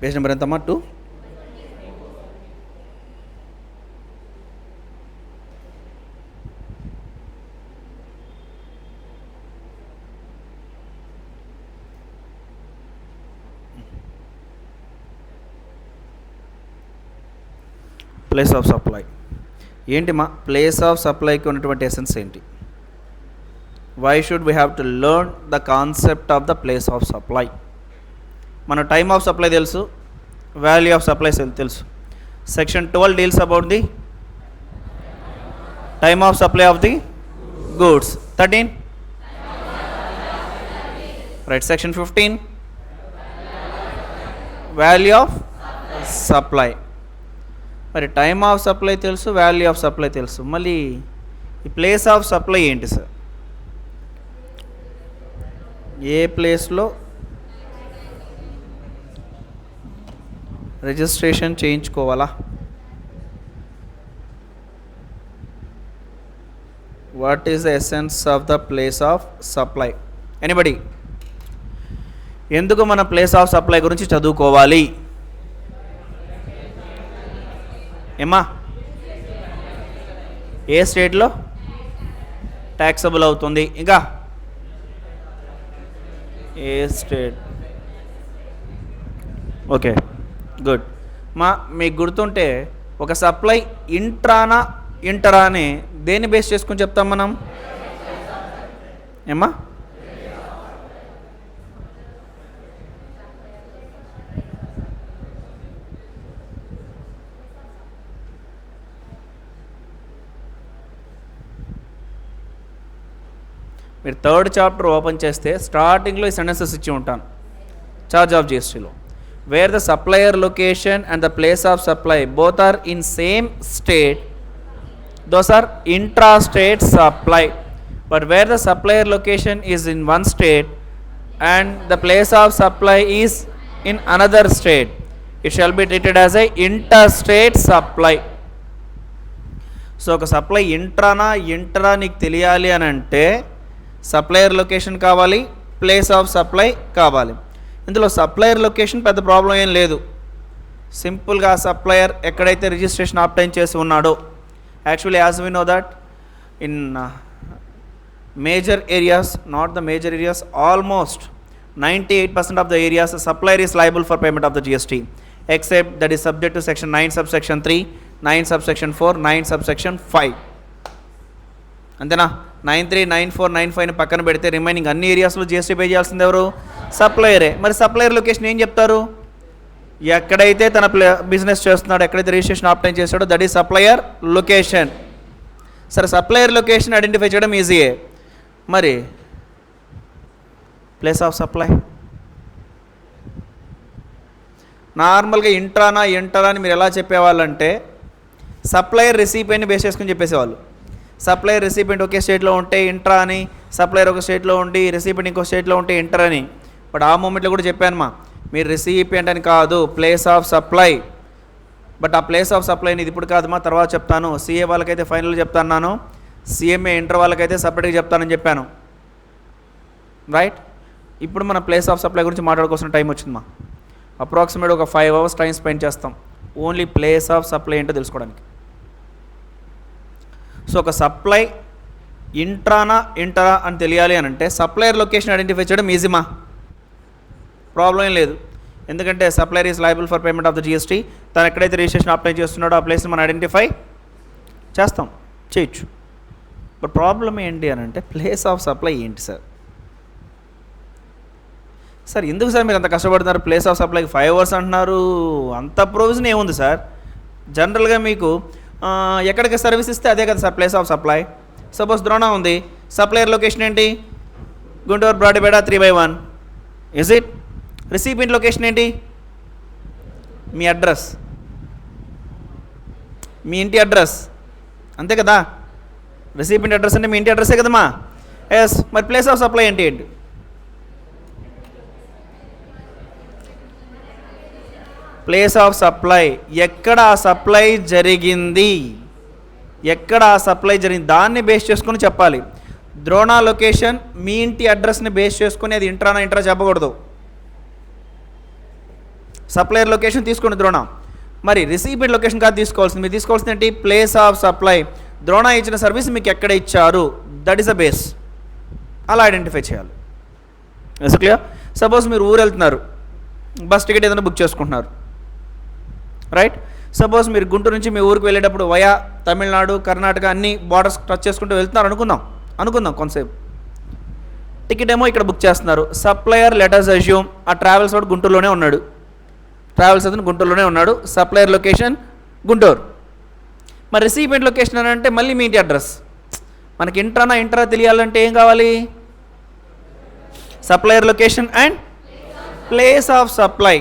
Page number ఎంతమ్మా? 2. Place of supply ఏంటి మా? ప్లేస్ ఆఫ్ సప్లైకి ఉన్నటువంటి ఎసెన్స్ ఏంటి? Why should we have to learn the concept of the place of supply? మన time of supply తెలుసు, value of supply తెలుసు. Section 12 deals about the time of supply of the goods. 13 right. Section 15 value of supply. మరి time of supply తెలుసు, value of supply తెలుసు, మళ్ళీ ఈ place of supply ఏంటి sir? ఏ ప్లేస్లో రిజిస్ట్రేషన్ చేయించుకోవాలా? What is the essence of the place of supply? Anybody? ఎందుకు మన ప్లేస్ ఆఫ్ సప్లై గురించి చదువుకోవాలి? ఏమా? ఏ స్టేట్లో ట్యాక్సబుల్ అవుతుంది? ఇంకా ఏ స్టేట్? Okay, good. మీకు గుర్తుంటే ఒక సప్లై ఇంట్రానా ఇంటరా అని దేన్ని బేస్ చేసుకుని చెప్తాం మనం? ఏమా? మీరు 3rd చాప్టర్ ఓపెన్ చేస్తే స్టార్టింగ్లో ఈ సెంటెన్సెస్ ఇచ్చి ఉంటాను చార్జ్ ఆఫ్ జిఎస్టీలో. Where the supplier location and the place of supply both are in same state, those are intra state supply. But where the supplier location is in one state and the place of supply is in another state, it shall be treated as a inter state supply. So ఒక supply ఇంట్రానా ఇంటరా నీకు తెలియాలి అని అంటే supplier location కావాలి, place of supply కావాలి. ఇందులో సప్లయర్ లొకేషన్ పెద్ద ప్రాబ్లం ఏం లేదు. సింపుల్గా సప్లయర్ ఎక్కడైతే రిజిస్ట్రేషన్ ఆప్టైన్ చేసి ఉన్నాడో, actually as we know that in major areas, not the major areas, almost 98% of the areas the supplier is liable for payment of the GST except that is subject to section 9 subsection 3, 9 subsection 4, 9 subsection 5. అంతేనా? 9(3), 9(4), 9(5 పక్కన పెడితే remaining అన్ని ఏరియాస్లో GST pay చేయాల్సింది ఎవరు? సప్లయరే. మరి supplier location ఏం చెప్తారు? ఎక్కడైతే తన బిజినెస్ చేస్తున్నాడో, ఎక్కడైతే రిజిస్ట్రేషన్ ఆప్టైన్ చేస్తాడో దట్ ఈస్ సప్లయర్ లొకేషన్. సరే, సప్లయర్ లొకేషన్ ఐడెంటిఫై చేయడం ఈజీయే. మరి ప్లేస్ ఆఫ్ సప్లై నార్మల్గా ఇంట్రానా ఇంటరా అని మీరు ఎలా చెప్పేవాళ్ళంటే సప్లయర్ రిసిపియెంట్ని బేస్ చేసుకుని చెప్పేసేవాళ్ళు. సప్లయర్ రిసిపియెంట్ ఒకే స్టేట్లో ఉంటే ఇంట్రా అని, సప్లయర్ ఒక స్టేట్లో ఉండి రిసిపియెంట్ ఇంకో స్టేట్లో ఉంటే ఇంటర్ అని. బట్ ఆ మూమెంట్లో కూడా చెప్పానమ్మా, మీరు రిసిపియెంట్ అని కాదు, ప్లేస్ ఆఫ్ సప్లై. బట్ ఆ ప్లేస్ ఆఫ్ సప్లై అనేది ఇప్పుడు కాదమ్మా, తర్వాత చెప్తాను. సిఏ వాళ్ళకైతే ఫైనల్ చెప్తాను, సిఎంఏ ఇంటర్ వాళ్ళకైతే సపరేట్గా చెప్తానని చెప్పాను. రైట్? ఇప్పుడు మన ప్లేస్ ఆఫ్ సప్లై గురించి మాట్లాడుకోవాల్సిన టైం వచ్చిందమ్మా. అప్రాక్సిమేట్ ఒక 5 hours టైం స్పెండ్ చేస్తాం ఓన్లీ ప్లేస్ ఆఫ్ సప్లై ఏంటో తెలుసుకోవడానికి. సో ఒక సప్లై ఇంట్రానా ఇంటరా అని తెలియాలి అని అంటే సప్లయర్ లొకేషన్ ఐడెంటిఫై చేయడం ఈజీమా, ప్రాబ్లం ఏం లేదు. ఎందుకంటే supplier is liable for payment of the GST. తను ఎక్కడైతే రిజిస్ట్రేషన్ అప్లై చేస్తున్నాడో ఆ ప్లేస్ని మనం ఐడెంటిఫై చేస్తాం, చేయొచ్చు. బట్ ప్రాబ్లం ఏంటి అని అంటే ప్లేస్ ఆఫ్ సప్లై ఏంటి సార్? సార్ ఎందుకు సార్ మీరు అంత కష్టపడుతున్నారు? ప్లేస్ ఆఫ్ సప్లైకి 5 hours అంటున్నారు, అంత ప్రొవిజన్ ఏముంది సార్? జనరల్గా మీకు ఎక్కడికి సర్వీస్ ఇస్తే అదే కదా sir place of supply. Suppose Drona ఉంది, సప్లయర్ లొకేషన్ ఏంటి? Guntur Brodipet 3/1. Is it? Recipient location ఏంటి? మీ అడ్రస్, మీ ఇంటి అడ్రస్, అంతే కదా? రిసిపియెంట్ అడ్రస్ అంటే మీ ఇంటి అడ్రస్సే కదమ్మా. ఎస్. మరి ప్లేస్ ఆఫ్ సప్లై ఏంటి? ప్లేస్ ఆఫ్ సప్లై ఎక్కడ ఆ సప్లై జరిగింది, ఎక్కడ ఆ సప్లై జరిగింది దాన్ని బేస్ చేసుకొని చెప్పాలి. ద్రోణ లొకేషన్ మీ ఇంటి అడ్రస్ని బేస్ చేసుకొని అది ఇంట్రానా ఇంట్రా చెప్పకూడదు. సప్లయర్ లొకేషన్ తీసుకోండి ద్రోణ. మరి రిసిపియంట్ లొకేషన్ కాదు తీసుకోవాల్సింది, మీరు తీసుకోవాల్సింది ఏంటి? Place of supply. ద్రోణ ఇచ్చిన సర్వీస్ మీకు ఎక్కడ ఇచ్చారు, దట్ ఈస్ అ బేస్. అలా ఐడెంటిఫై చేయాలి. Is clear? సపోజ్ మీరు ఊరు వెళ్తున్నారు, బస్ టికెట్ ఏదైనా బుక్ చేసుకుంటున్నారు, రైట్? సపోజ్ మీరు గుంటూరు నుంచి మీ ఊరికి వెళ్ళేటప్పుడు వయా తమిళనాడు, కర్ణాటక అన్ని బార్డర్స్ టచ్ చేసుకుంటూ వెళ్తున్నారు అనుకుందాం కొంతసేపు. టికెట్ ఏమో ఇక్కడ బుక్ చేస్తున్నారు. సప్లయర్ లెటర్స్ అజ్యూమ్ ఆ ట్రావెల్స్ వాడు గుంటూరులోనే ఉన్నాడు, సప్లయర్ లొకేషన్ గుంటూరు. మరి రిసిపియంట్ లొకేషన్ అని అంటే మళ్ళీ మీ ఇంటి అడ్రస్. మనకి ఇంట్రా తెలియాలంటే ఏం కావాలి? Supplier location and place of supply.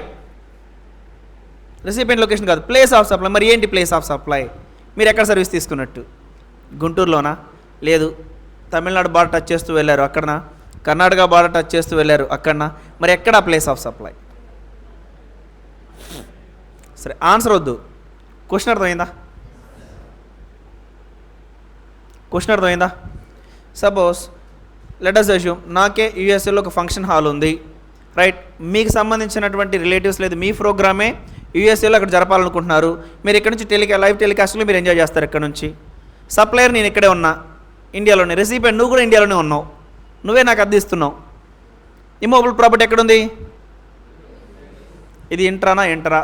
Recipient location కాదు, ప్లేస్ ఆఫ్ సప్లై. మరి ఏంటి ప్లేస్ ఆఫ్ సప్లై? మీరు ఎక్కడ సర్వీస్ తీసుకున్నట్టు? గుంటూరులోనా? లేదు. తమిళనాడు బార్డర్ టచ్ చేస్తూ వెళ్ళారు అక్కడనా? కర్ణాటక బార్డర్ టచ్ చేస్తూ వెళ్ళారు అక్కడనా? మరి ఎక్కడ ప్లేస్ ఆఫ్ సప్లై? సరే, ఆన్సర్ వద్దు, క్వశ్చన్ అర్థమైందా? సపోజ్ లెట్ అస్ అస్యూమ్ నాకే యూఎస్ఏలో ఒక ఫంక్షన్ హాల్ ఉంది, రైట్? మీకు సంబంధించినటువంటి రిలేటివ్స్ లేదు, మీ ప్రోగ్రామే యూఎస్ఏలో అక్కడ జరపాలనుకుంటున్నారు. మీరు ఇక్కడ నుంచి లైవ్ టెలికాస్ట్లో మీరు ఎంజాయ్ చేస్తారు. ఇక్కడ నుంచి సప్లయర్ నేను ఇక్కడే ఉన్నా, ఇండియాలోనే. రిసిపియంట్ నువ్వు కూడా ఇండియాలోనే ఉన్నావు, నువ్వే నాకు అందిస్తున్నావు. ఇమ్మోబుల్ ప్రాపర్టీ ఎక్కడుంది? ఇది ఇంట్రానా ఎంటరా?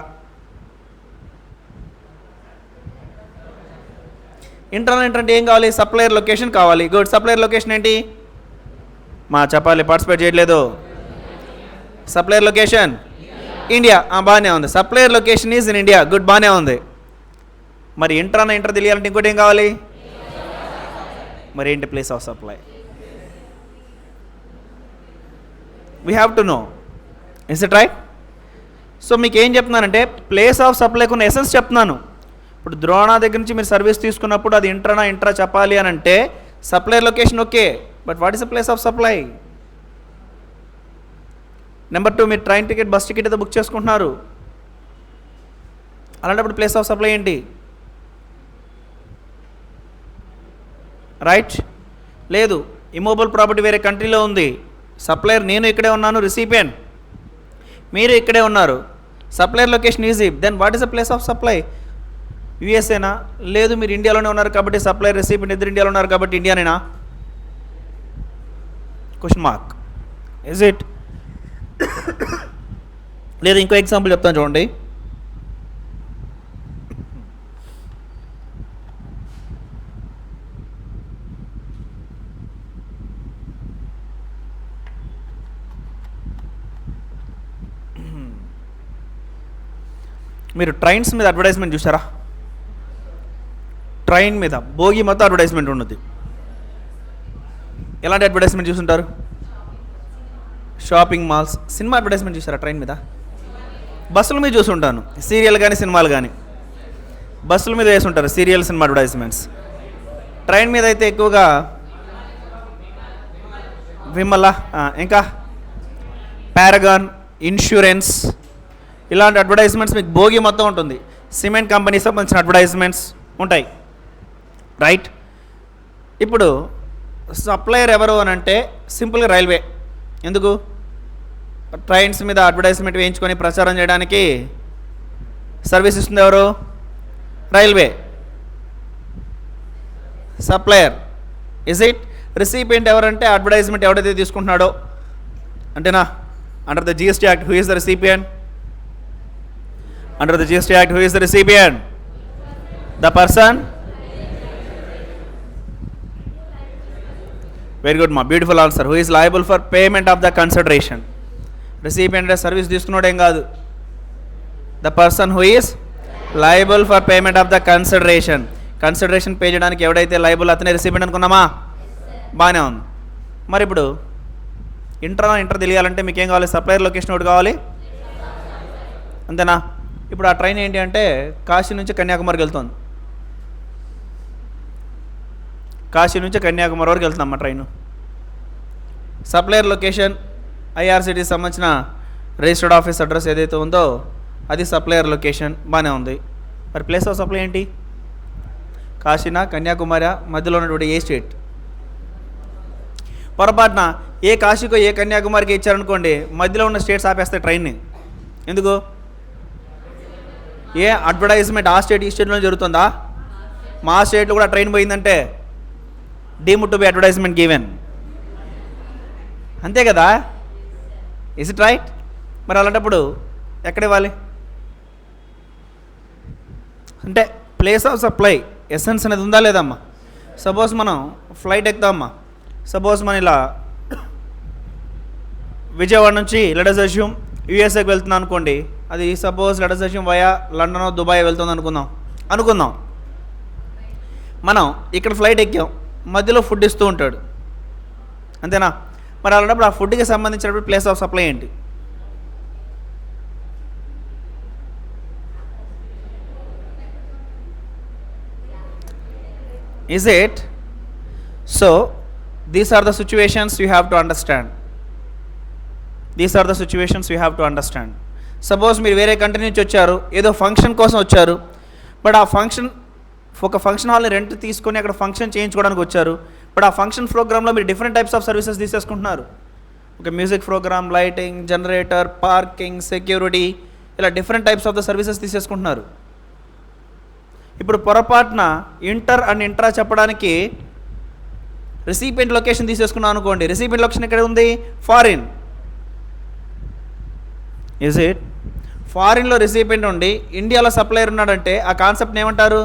ఇంటర్నా అంటే ఏం కావాలి? సప్లయర్ లొకేషన్ కావాలి. గుడ్. సప్లయర్ లొకేషన్ ఏంటి? చెప్పాలి, పార్టిసిపేట్ చేయట్లేదు. Supplier location India. బాగానే ఉంది. Supplier location is in India. Good, బాగానే ఉంది. మరి ఇంటర్ తెలియాలంటే ఇంకోటి ఏం కావాలి? మరి ఏంటి? Place of supply. We have to know. Is it right? So మీకు ఏం చెప్తున్నానంటే ప్లేస్ ఆఫ్ సప్లైకి ఉన్న ఎసెన్స్ చెప్తున్నాను. ఇప్పుడు ద్రోణ దగ్గర నుంచి మీరు సర్వీస్ తీసుకున్నప్పుడు అది ఇంట్రా చెప్పాలి అని అంటే supplier location okay, but what is the place of supply? Number 2, మీరు ట్రైన్ టికెట్, బస్ టికెట్ అయితే బుక్ చేసుకుంటున్నారు, అలాంటప్పుడు ప్లేస్ ఆఫ్ సప్లై ఏంటి? రైట్? లేదు, ఇమ్మోబుల్ ప్రాపర్టీ వేరే కంట్రీలో ఉంది, సప్లయర్ నేను ఇక్కడే ఉన్నాను, రిసిపియంట్ మీరు ఇక్కడే ఉన్నారు, supplier location easy, then what is the place of supply? యూఎస్ఏనా? లేదు, మీరు ఇండియాలోనే ఉన్నారు కాబట్టి సప్లయర్ రిసిపియంట్ ఇద్దరు ఇండియాలో ఉన్నారు కాబట్టి ఇండియానేనా? Question mark. Is it? లేదు, ఇంకో ఎగ్జాంపుల్ చెప్తాను చూడండి. మీరు ట్రైన్స్ మీద అడ్వర్టైజ్మెంట్ చూసారా? ట్రైన్ మీద భోగి మొత్తం అడ్వర్టైజ్మెంట్ ఉన్నది. ఎలాంటి అడ్వర్టైజ్మెంట్ చూసుంటారు? Shopping malls. సినిమా అడ్వర్టైజ్మెంట్ చూసారా ట్రైన్ మీద? బస్సుల మీద చూసుంటాను, సీరియల్ కానీ సినిమాలు కానీ బస్సుల మీద వేసుంటారు సీరియల్, సినిమా అడ్వర్టైజ్మెంట్స్. ట్రైన్ మీద అయితే ఎక్కువగా విమల, ఇంకా పారగాన్, ఇన్సూరెన్స్, ఇలాంటి అడ్వర్టైజ్మెంట్స్ మీకు భోగి మొత్తం ఉంటుంది. సిమెంట్ కంపెనీస్ సంబంధించిన అడ్వర్టైజ్మెంట్స్ ఉంటాయి, రైట్? ఇప్పుడు సప్లయర్ ఎవరు అని అంటే సింపుల్గా రైల్వే. ఎందుకు? ట్రైన్స్ మీద అడ్వర్టైజ్మెంట్ వేయించుకొని ప్రచారం చేయడానికి సర్వీస్ ఇస్తుంది ఎవరు? Railway. Supplier. Is it? Recipient ఎవరంటే అడ్వర్టైజ్మెంట్ ఎవడైతే తీసుకుంటున్నాడో అంటేనా? Under the GST act who is the recipient? Under the GST Act, who is the recipient? The person? Very good, ma. Beautiful answer. Who is liable for payment of the consideration? Recipient service తీసుకున్నాడు ఏం కాదు. The person who is liable for payment of the consideration. Consideration pay చేయడానికి ఎవడైతే liable అతనే recipient అనుకున్నామా? బాగానే ఉంది. మరి ఇప్పుడు ఇంటర్ తెలియాలంటే మీకు ఏం కావాలి? సప్లయర్ లొకేషన్ ఒకటి కావాలి, అంతేనా? ఇప్పుడు ఆ ట్రైన్ ఏంటి అంటే కాశీ నుంచి కన్యాకుమారికి వెళ్తుంది. కాశీ నుంచి కన్యాకుమారి వరకు వెళ్తుందమ్మా ట్రైను. సప్లయర్ లొకేషన్ ఐఆర్సిటీకి సంబంధించిన రిజిస్టర్డ్ ఆఫీస్ అడ్రస్ ఏదైతే ఉందో అది సప్లయర్ లొకేషన్, బాగానే ఉంది. మరి ప్లేస్ ఆఫ్ సప్లై ఏంటి? కాశీనా, కన్యాకుమారి, మధ్యలో ఉన్నటువంటి ఏ స్టేట్? పొరపాటున ఏ కాశీకో ఏ కన్యాకుమారికి ఇచ్చారనుకోండి, మధ్యలో ఉన్న స్టేట్స్ ఆపేస్తాయి ట్రైన్ని. ఎందుకు? ఏ అడ్వర్టైజ్మెంట్ ఆ స్టేట్ ఈ స్టేట్లో జరుగుతుందా? మా స్టేట్లో కూడా ట్రైన్ పోయిందంటే deemed to be advertisement given, అంతే కదా? Is it right? మరి అలాంటప్పుడు ఎక్కడ ఇవ్వాలి? అంటే ప్లేస్ ఆఫ్ సప్లై ఎసెన్స్ అనేది ఉందా లేదమ్మా? సపోజ్ మనం ఫ్లైట్ ఎక్కుతామమ్మా, సపోజ్ మనం ఇలా విజయవాడ నుంచి లెటస్ అస్యూమ్ యూఎస్ఏకి వెళ్తున్నాం అనుకోండి, అది suppose let us assume via London Dubai వెళ్తుంది అనుకుందాం. మనం ఇక్కడ ఫ్లైట్ ఎక్కాం, మధ్యలో ఫుడ్ ఇస్తూ ఉంటాడు, అంతేనా? మరి అలాంటప్పుడు ఆ ఫుడ్కి సంబంధించినప్పుడు ప్లేస్ ఆఫ్ సప్లై ఏంటి? Is it? So these are the situations you have to understand. These are the situations you have to understand. Suppose మీరు వేరే కంట్రీ నుంచి వచ్చారు, ఏదో ఫంక్షన్ కోసం వచ్చారు, బట్ ఆ ఫంక్షన్ ఒక ఫంక్షన్ హాల్ని రెంట్ తీసుకొని అక్కడ ఫంక్షన్ చేయించుకోవడానికి వచ్చారు, బట్ ఆ ఫంక్షన్ ప్రోగ్రాంలో మీరు డిఫరెంట్ టైప్స్ ఆఫ్ సర్వీసెస్ తీసేసుకుంటున్నారు. ఒక music program, lighting, generator, parking, security, ఇలా different types of the services తీసేసుకుంటున్నారు. ఇప్పుడు పొరపాటున ఇంటర్ అండ్ ఇంట్రా చెప్పడానికి రిసిపియంట్ లొకేషన్ తీసేసుకున్నాం అనుకోండి, రిసిపియంట్ లొకేషన్ ఎక్కడ ఉంది? ఫారిన్. Is it? ఫారిన్లో రిసిపియంట్ ఉండి ఇండియాలో సప్లయర్ ఉన్నాడంటే ఆ కాన్సెప్ట్ని ఏమంటారు?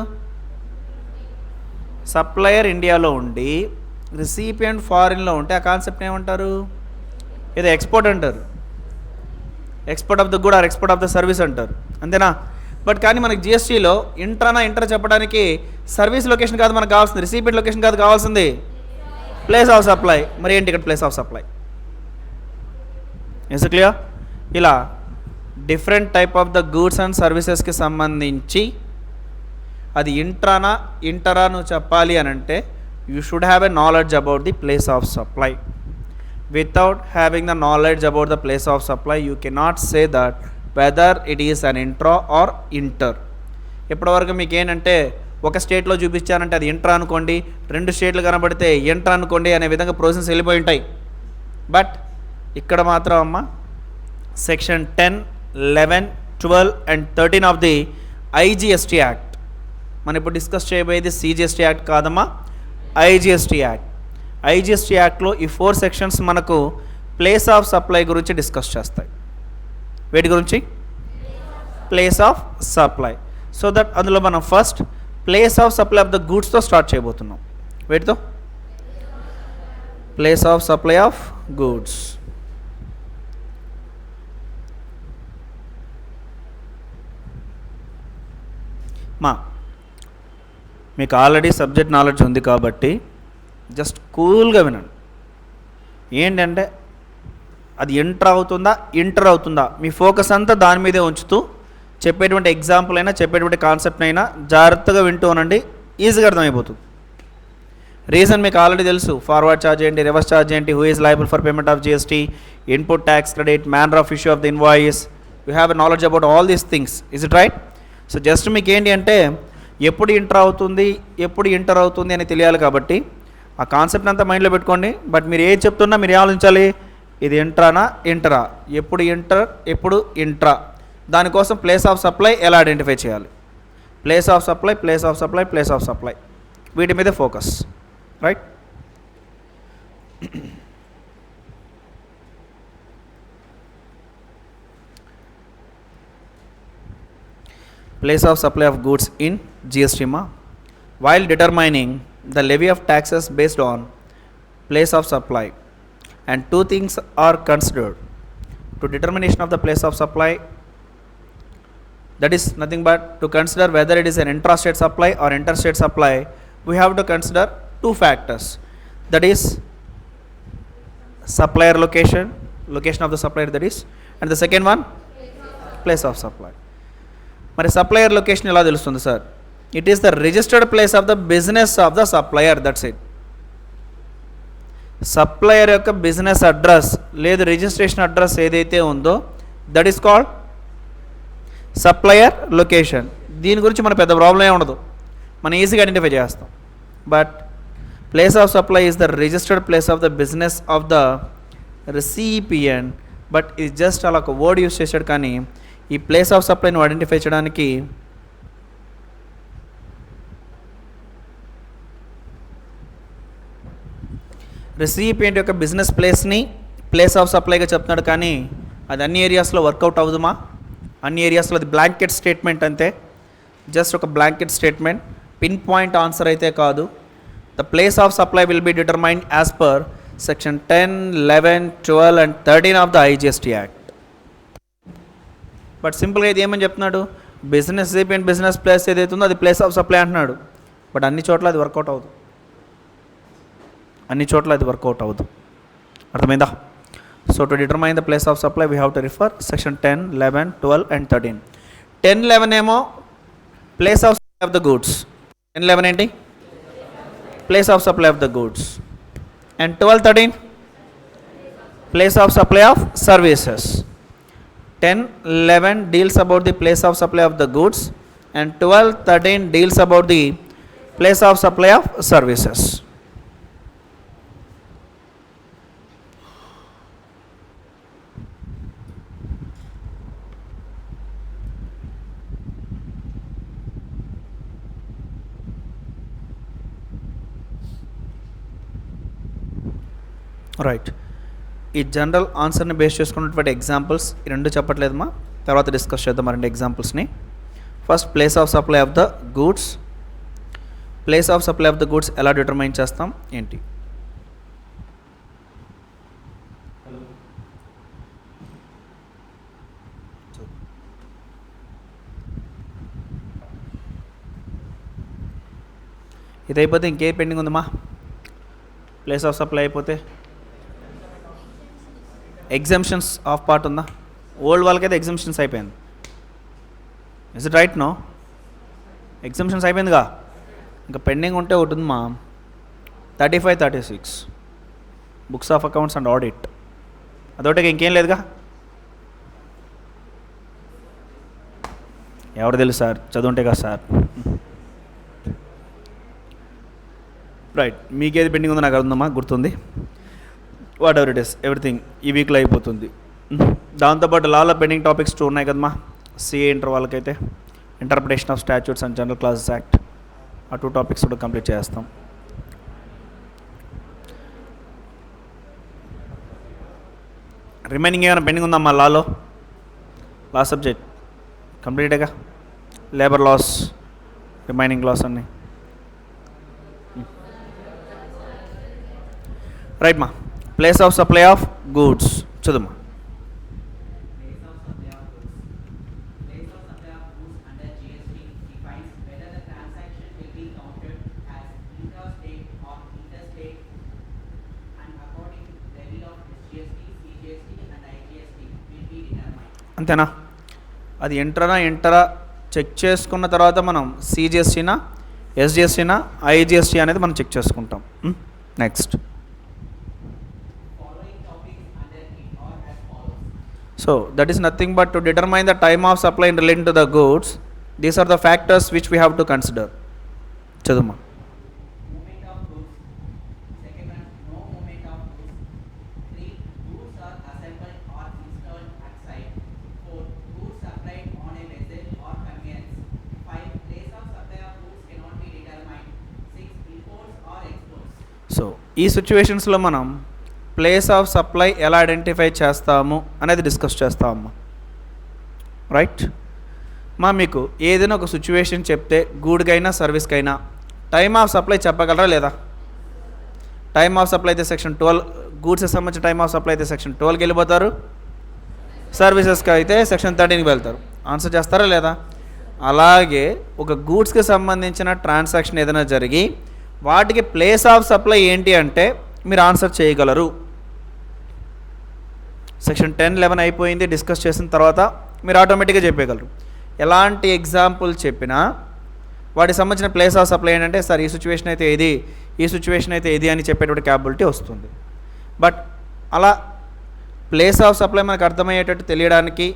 సప్లయర్ ఇండియాలో ఉండి రిసిపియంట్ ఫారిన్లో ఉంటే ఆ కాన్సెప్ట్ని ఏమంటారు? ఏదో ఎక్స్పోర్ట్ అంటారు, export of the good or export of the service అంటారు, అంతేనా? బట్ కానీ మనకి జిఎస్టీలో ఇంటర్ చెప్పడానికి సర్వీస్ లొకేషన్ కాదు మనకు కావాల్సింది, రిసిపియంట్ లొకేషన్ కాదు కావాల్సింది, ప్లేస్ ఆఫ్ సప్లై. మరి ఏంటి ఇక్కడ place of supply? Is it clear? ఇలా different type of the goods and సర్వీసెస్కి సంబంధించి అది ఇంటరా నువ్వు చెప్పాలి అని అంటే you should have a knowledge about the place of supply. Without having the knowledge about the place of supply you cannot say that whether it is an intra or inter. ఇప్పటివరకు మీకు ఏంటంటే ఒక స్టేట్లో చూపించానంటే అది ఇంట్రా అనుకోండి, 2 స్టేట్లు కనబడితే intra అనుకోండి అనే విధంగా ప్రాసెస్ వెళ్ళిపోయి ఉంటాయి. బట్ ఇక్కడ మాత్రం అమ్మ section 10, 11, 12 and 13 of the IGST act, మనం ఇప్పుడు డిస్కస్ చేయబోయేది సిజిఎస్టీ యాక్ట్ కాదమ్మా, ఐజిఎస్టీ యాక్ట్. ఐజిఎస్టీ యాక్ట్లో ఈ 4 సెక్షన్స్ మనకు ప్లేస్ ఆఫ్ సప్లై గురించి డిస్కస్ చేస్తాయి. వేటి గురించి? Place of supply. So that అందులో మనం first place of supply of the గూడ్స్తో స్టార్ట్ చేయబోతున్నాం. వేటితో? Place of supply of goods. మీకు ఆల్రెడీ సబ్జెక్ట్ నాలెడ్జ్ ఉంది కాబట్టి జస్ట్ కూల్గా వినండి. ఏంటంటే అది ఇంటర్ అవుతుందా మీ ఫోకస్ అంతా దాని మీదే ఉంచుతూ చెప్పేటువంటి ఎగ్జాంపుల్ అయినా చెప్పేటువంటి కాన్సెప్ట్ అయినా జాగ్రత్తగా వింటూ ఉనండి, ఈజీగా అర్థమైపోతుంది. రీజన్ మీకు ఆల్రెడీ తెలుసు. ఫార్వర్డ్ ఛార్జ్ ఏంటి, రివర్స్ ఛార్జ్ ఏంటి, who is liable for payment of GST, input tax credit, manner of issue of the invoice. You have a knowledge about all these things. Is it right? So just మీకు ఏంటి అంటే ఎప్పుడు inter అవుతుంది అని తెలియాలి కాబట్టి ఆ కాన్సెప్ట్ అంతా మైండ్లో పెట్టుకోండి. బట్ మీరు ఏది చెప్తున్నా మీరు ఏం ఆలోచించాలి? ఇది ఇంటరా, ఎప్పుడు ఇంట్రా, దానికోసం ప్లేస్ ఆఫ్ సప్లై ఎలా ఐడెంటిఫై చేయాలి? ప్లేస్ ఆఫ్ సప్లై వీటి మీదే focus, right? Place of supply of goods in GST while determining the levy of taxes based on place of supply, and 2 things are considered to determination of the place of supply. That is nothing but to consider whether it is an intrastate supply or interstate supply. We have to consider 2 factors, that is supplier location of the supplier, that is, and the second one place of supply. మరి supplier location ఎలా తెలుస్తుంది sir? It is the registered place of the business of the supplier, that's it. Supplier యొక్క business address లేదు registration address ఏదైతే ఉందో that is called supplier location. దీని గురించి మన పెద్ద ప్రాబ్లం ఏమి ఉండదు, మనం ఈజీగా ఐడెంటిఫై చేస్తాం. But place of supply is the registered place of the business of the recipient. But ఇది జస్ట్ అలా ఒక వర్డ్ యూస్ చేశాడు, కానీ ఈ ప్లేస్ ఆఫ్ సప్లైని ఐడెంటిఫై చేయడానికి రెసిపియంట్ యొక్క బిజినెస్ ప్లేస్ని ప్లేస్ ఆఫ్ సప్లైగా చెప్తున్నాడు, కానీ అది అన్ని ఏరియాస్లో వర్కౌట్ అవుదుమా? అన్ని ఏరియాస్లో అది బ్లాంకెట్ స్టేట్మెంట్ అంతే, జస్ట్ ఒక blanket statement, pin point answer అయితే కాదు. The place of supply will be determined as per section 10, 11, 12 and 13 of the IGST act. But సింపుల్గా ఇది ఏమని చెప్తున్నాడు, బిజినెస్ రెసిపియంట్ బిజినెస్ ప్లేస్ ఏదైతే ఉందో అది ప్లేస్ ఆఫ్ సప్లై అంటున్నాడు. బట్ అన్ని చోట్ల అది వర్కౌట్ అవ్వదు, అన్ని చోట్ల అది వర్కౌట్ అవ్వదు. అర్థమైందా? So to determine the place of supply we have to refer section 10, 11, 12 and 13. 10, 11 ఏమో place of supply of the goods. 10, 11 ఏంటి? Place of supply of the goods. And 12, 13 place of supply of services. 10, 11 deals about the place of supply of the goods and 12, 13 deals about the place of supply of services. Right, ఈ general ఆన్సర్ని base చేసుకున్నటువంటి examples ఈ రెండు చెప్పట్లేదమ్మా, తర్వాత discuss చేద్దాం ఆ రెండు ఎగ్జాంపుల్స్ని. First place of supply of the goods. Place of supply of the goods ఎలా డిటర్మైన్ చేస్తాం ఏంటి? ఇది అయిపోతే ఇంకే పెండింగ్ ఉందమ్మా? ప్లేస్ ఆఫ్ సప్లై అయిపోతే ఎగ్జామ్షన్స్ ఆఫ్ పార్ట్ ఉందా? ఓల్డ్ వాళ్ళకైతే ఎగ్జామ్షన్స్ అయిపోయింది. Is it right? నో, ఎగ్జామ్షన్స్ అయిపోయిందిగా. ఇంకా పెండింగ్ ఉంటే ఒకటి ఉందమ్మా, 35, 36 books of accounts and audit. అదొకటి ఇంకేం లేదుగా. ఎవరు తెలుసు సార్, చదువుంటే కదా సార్. రైట్, మీకేది పెండింగ్ ఉందో నాకు ఉందమ్మా, గుర్తుంది. What ever it is, everything ఈ వీక్లో అయిపోతుంది. దాంతోపాటు లాలో పెండింగ్ టాపిక్స్ 2 ఉన్నాయి కదమ్మా. సిఏ ఇంటర్ వాళ్ళకైతే interpretation of statutes and general classes act, ఆ 2 టాపిక్స్ కూడా కంప్లీట్ చేస్తాం. రిమైనింగ్ ఏమైనా పెండింగ్ ఉందమ్మా లాలో? లా సబ్జెక్ట్ కంప్లీట్గా, లేబర్ లాస్, రిమైనింగ్ లాస్ అన్నీ. రైట్ మా, place of supply of goods చదువుమా. అంతేనా? అది ఎంటరా చెక్ చేసుకున్న తర్వాత మనం సిజిఎస్టీనా, ఎస్జిఎస్టీనా, ఐజిఎస్టీ అనేది మనం చెక్ చేసుకుంటాం. Next, so that is nothing but to determine the time of supply in relation to the goods. These are the factors which we have to consider. Chaduma. Movement of goods. Second one, no movement of goods. 3, goods are assembled or installed at site. 4, goods supplied on a vessel or conveyance. 5, place of supply of goods cannot be determined. 6, imports or exports. So ఈ సిచ్యువేషన్స్లో మనం place of supply ఎలా identify చేస్తాము అనేది discuss చేస్తామమ్మా. Right మా, మీకు ఏదైనా ఒక సిచ్యువేషన్ చెప్తే గూడ్కైనా సర్వీస్కైనా టైమ్ ఆఫ్ సప్లై చెప్పగలరా లేదా? టైమ్ ఆఫ్ సప్లై అయితే సెక్షన్ 12, గూడ్స్కి సంబంధించిన టైమ్ ఆఫ్ సప్లై అయితే సెక్షన్ 12కి వెళ్ళిపోతారు, సర్వీసెస్కి అయితే సెక్షన్ 13కి వెళ్తారు. ఆన్సర్ చేస్తారా లేదా? అలాగే ఒక గూడ్స్కి సంబంధించిన ట్రాన్సాక్షన్ ఏదైనా జరిగి వాటికి ప్లేస్ ఆఫ్ సప్లై ఏంటి అంటే మీరు ఆన్సర్ చేయగలరు. సెక్షన్ 10, 11 అయిపోయింది డిస్కస్ చేసిన తర్వాత మీరు ఆటోమేటిక్గా చెప్పగలరు. ఎలాంటి ఎగ్జాంపుల్ చెప్పినా వాటికి సంబంధించిన ప్లేస్ ఆఫ్ సప్లై ఏంటంటే సార్ ఈ సిచ్యువేషన్ అయితే ఇది, ఈ సిచ్యువేషన్ అయితే ఇది అని చెప్పేటువంటి క్యాపబిలిటీ వస్తుంది. బట్ అలా ప్లేస్ ఆఫ్ సప్లై మనకు అర్థమయ్యేటట్టు తెలియడానికి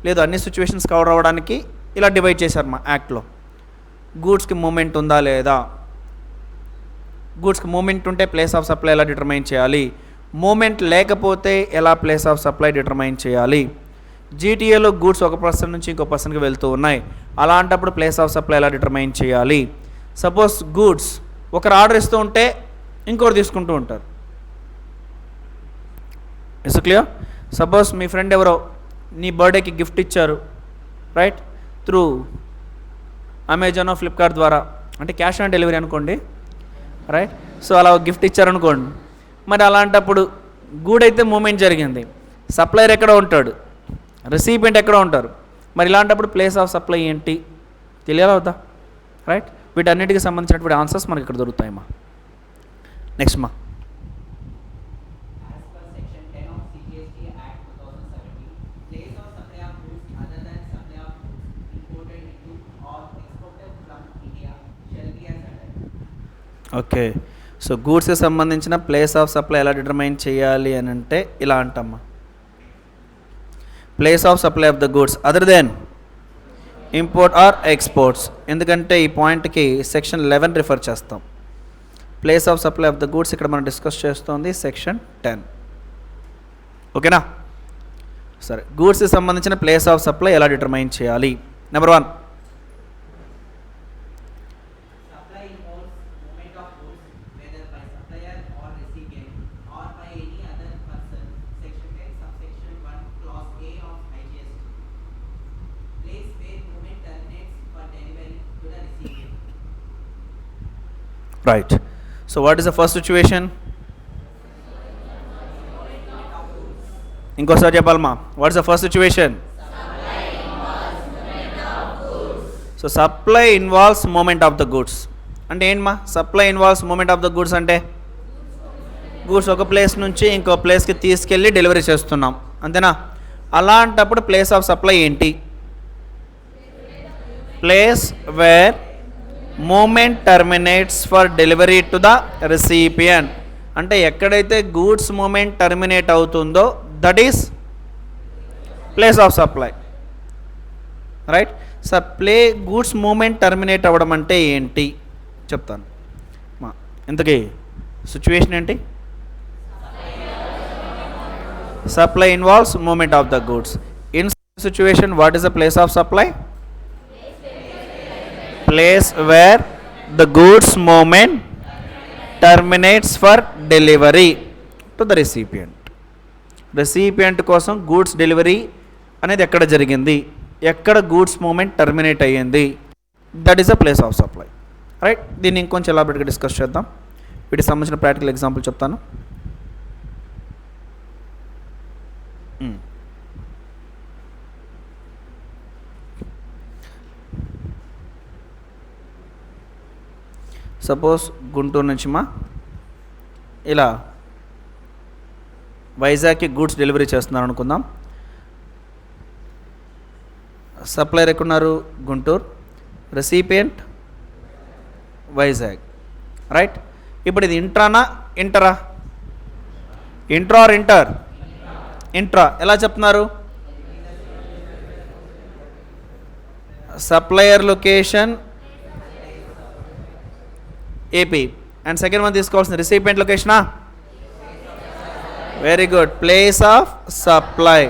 లేదు అన్ని సిచ్యువేషన్స్ కవర్ అవ్వడానికి ఇలా డివైడ్ చేశారు మా యాక్ట్లో. గూడ్స్కి మూమెంట్ ఉందా లేదా, గూడ్స్కి మూమెంట్ ఉంటే ప్లేస్ ఆఫ్ సప్లై ఎలా డిటర్మైన్ చేయాలి, మూమెంట్ లేకపోతే ఎలా ప్లేస్ ఆఫ్ సప్లై డిటర్మైన్ చేయాలి, జీటీఏలో గూడ్స్ ఒక పర్సన్ నుంచి ఇంకో పర్సన్కి వెళ్తూ ఉన్నాయి. అలాంటప్పుడు ప్లేస్ ఆఫ్ సప్లై ఎలా డిటర్మైన్ చేయాలి? సపోజ్ గూడ్స్ ఒకరు ఆర్డర్ ఇస్తూ ఉంటే ఇంకోరు తీసుకుంటూ ఉంటారు. Is clear? Suppose me friend ఎవరో నీ బర్త్డేకి గిఫ్ట్ ఇచ్చారు, రైట్, త్రూ అమెజాన్ ఫ్లిప్కార్ట్ ద్వారా, అంటే క్యాష్ ఆన్ డెలివరీ అనుకోండి, రైట్. సో అలా గిఫ్ట్ ఇచ్చారనుకోండి, మరి అలాంటప్పుడు గూడ్ అయితే మూమెంట్ జరిగింది, సప్లయర్ ఎక్కడ ఉంటాడు, రిసిపియంట్ ఎక్కడ ఉంటారు, మరి ఇలాంటప్పుడు ప్లేస్ ఆఫ్ సప్లై ఏంటి తెలియాలి అవుతా, రైట్. వీటన్నిటికి సంబంధించినటువంటి ఆన్సర్స్ మనకి ఇక్కడ దొరుకుతాయమ్మా. నెక్స్ట్ మా As per Section 10 of CGST Act 2017, place of supply of goods other than supply of goods imported into or exported from India shall be as under. Okay. So గూడ్స్కి సంబంధించిన place of supply ఎలా determine చేయాలి అని అంటే ఇలా అంటమ్మా. Place of supply of the goods other than import or exports, ఎందుకంటే ఈ పాయింట్కి సెక్షన్ 11 రిఫర్ చేస్తాం. Place of supply of the goods ఇక్కడ మనం డిస్కస్ చేస్తుంది సెక్షన్ 10. ఓకేనా? సరే, గూడ్స్కి సంబంధించిన ప్లేస్ ఆఫ్ సప్లై ఎలా డిటర్మైన్ చేయాలి? Number 1, Supply involves movement of goods whether by supplier or recipient or by any other person. Section 10 subsection 1 clause A of IGST. Place where movement terminates for delivery to the recipient. Right. So what is the first situation? ఇంకోసారి చెప్పాలమ్మా, what is the first situation? So supply involves movement of the goods అంటే ఏంటమ్మా? Supply involves movement of the goods అంటే goods ఒక place నుంచి ఇంకో ప్లేస్కి తీసుకెళ్ళి డెలివరీ చేస్తున్నాం, అంతేనా? అలాంటప్పుడు ప్లేస్ ఆఫ్ సప్లై ఏంటి? Place where movement terminates for delivery to the recipient, అంటే ఎక్కడైతే గూడ్స్ మూమెంట్ టర్మినేట్ అవుతుందో that is place of supply, right. Goods movement terminate అవ్వడం అంటే ఏంటి చెప్తాను. ఇంతకీ సిచ్యువేషన్ ఏంటి? Supply involves movement of the goods. In situation what is the place of supply? Place where the goods movement terminates for delivery to the recipient. Recipient కోసం goods delivery అనేది ఎక్కడ జరిగింది, ఎక్కడ గూడ్స్ మూమెంట్ టర్మినేట్ అయ్యింది, that is a place of supply, right. దీన్ని ఇంకొంచెం ఎలాబరేట్గా discuss చేద్దాం. వీటికి సంబంధించిన ప్రాక్టికల్ ఎగ్జాంపుల్ చెప్తాను. సపోజ్ గుంటూరు నుంచి ఇలా వైజాగ్కి గూడ్స్ డెలివరీ చేస్తున్నారు అనుకుందాం. సప్లయర్ ఎక్కడున్నారు? Guntur, recipient Vizag, right. ఇప్పుడు ఇది ఇంట్రానా ఇంటరా? Intra or inter? ఇంట్రా. ఎలా చెప్తున్నారు? Supplier location AP and second one తీసుకోవాల్సిన రిసిపియంట్ లొకేషనా? Very good, place of supply.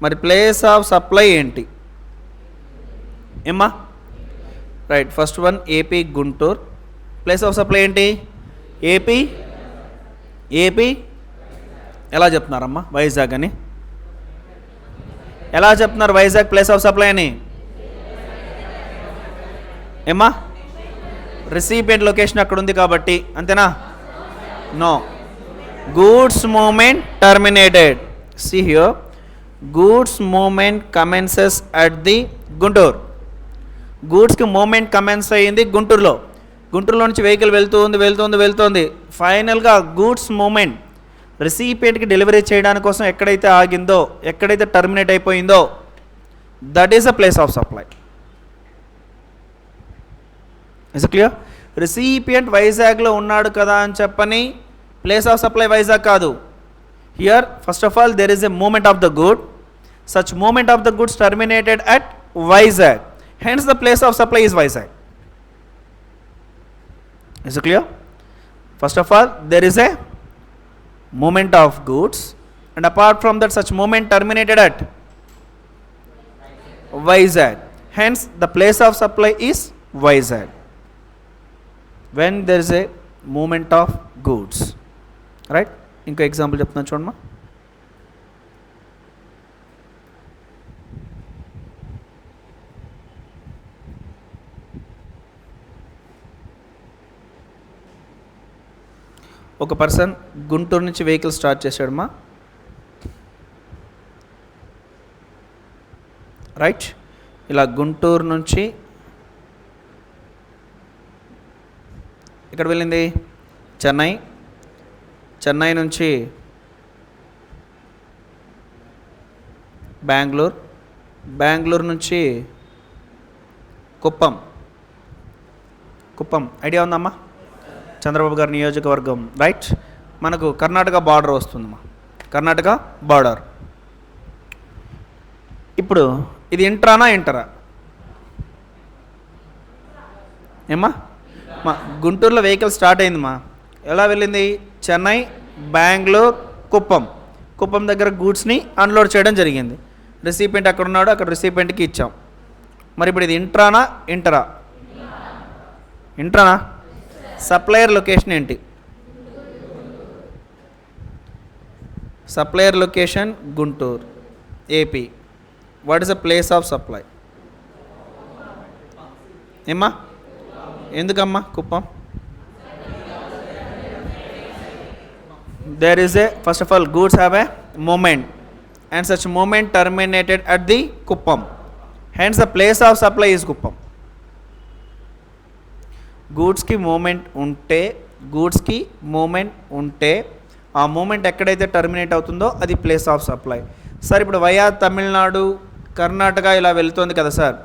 మరి ప్లేస్ ఆఫ్ సప్లై ఏంటి ఏమ్మా? Right, first one AP Guntur. Place of supply ఏంటి? ఏపీ. ఏపీ ఎలా చెప్తున్నారమ్మా? వైజాగ్ అని. ఎలా చెప్తున్నారు వైజాగ్ ప్లేస్ ఆఫ్ సప్లై అని? ఏమ్మా? రిసిపియంట్ లొకేషన్ అక్కడ ఉంది కాబట్టి, అంతేనా? No, goods movement terminated. See here, goods movement commences at the Guntur. గూడ్స్కి మూమెంట్ కమెన్స్ అయ్యింది గుంటూరులో. గుంటూరులో నుంచి వెహికల్ వెళ్తుంది. ఫైనల్గా గూడ్స్ మూమెంట్ రిసిపియంట్కి డెలివరీ చేయడానికి కోసం ఎక్కడైతే ఆగిందో, ఎక్కడైతే టర్మినేట్ అయిపోయిందో, that is a place of supply. Is clear? Recipient వైజాగ్లో ఉన్నాడు కదా అని చెప్పని ప్లేస్ ఆఫ్ సప్లై వైజాగ్ కాదు. Here first of all there is a movement of the good. Such movement of the goods terminated at Vizag, hence the place of supply is Vizag. Is clear? First of all there is a movement of goods and apart from that such movement terminated at Vizag. Hence the place of supply is Vizag. When there is a movement of goods, right? ఇంకో example చెప్తున్నాను చూడమ్మా. ఒక person Guntur నుంచి vehicle start చేశాడమ్మా, right? ఇలా గుంటూరు నుంచి ఇక్కడ వెళ్ళింది చెన్నై, చెన్నై నుంచి బెంగళూరు, బెంగళూరు నుంచి కుప్పం. కుప్పం ఐడియా ఉందమ్మా? చంద్రబాబు గారి నియోజకవర్గం, రైట్? మనకు కర్ణాటక బార్డర్ వస్తుందమ్మా, కర్ణాటక బార్డర్. ఇప్పుడు ఇది ఇంట్రానా ఇంటరా? ఏమ్మా? మా గుంటూరులో వెహికల్ స్టార్ట్ అయిందమ్మా, ఎలా వెళ్ళింది? చెన్నై, బెంగళూరు, కుప్పం. కుప్పం దగ్గర గూడ్స్ని అన్లోడ్ చేయడం జరిగింది. రిసిపెంట్ అక్కడ ఉన్నాడు, అక్కడ రిసిపెంట్కి ఇచ్చాం. మరి ఇప్పుడు ఇది ఇంట్రానా ఇంటరా? ఇంట్రానా? సప్లయర్ లొకేషన్ ఏంటి? Supplier location Guntur, AP. What is the place of supply? ఏమ్మా? ఎందుకమ్మా Kuppam? there is a, first of all, goods have a moment and such moment terminated at the kuppam, hence the place of supply is kuppam. goods ki movement unte ఆ moment ఎక్కడైతే terminate అవుతుందో అది place of supply. Sir ఇప్పుడు via Tamil Nadu, Karnataka ఇలా వెళ్తుంది కదా sir,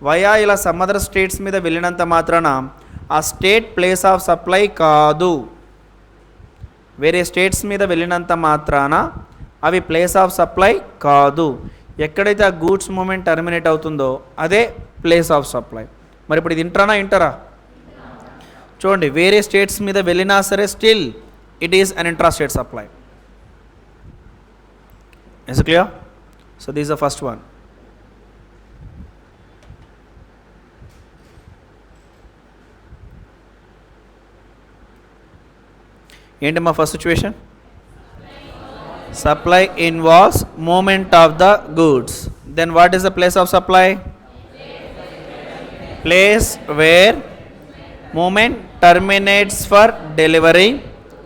via ఇలా some other states మీద వెళ్ళినంత మాత్రాన ఆ స్టేట్ ప్లేస్ ఆఫ్ సప్లై కాదు. వేరే స్టేట్స్ మీద వెళ్ళినంత మాత్రాన అవి ప్లేస్ ఆఫ్ సప్లై కాదు. ఎక్కడైతే ఆ గూడ్స్ మూమెంట్ టర్మినేట్ అవుతుందో అదే ప్లేస్ ఆఫ్ సప్లై. మరి ఇప్పుడు ఇది ఇంట్రానా ఇంటరా? చూడండి, వేరే స్టేట్స్ మీద వెళ్ళినా సరే still it is an intra state supply. Is it clear? So this the first one. ఏంటి మా first situation? Supply involves movement of the goods. Then what is the place of supply? Place where movement terminates for delivery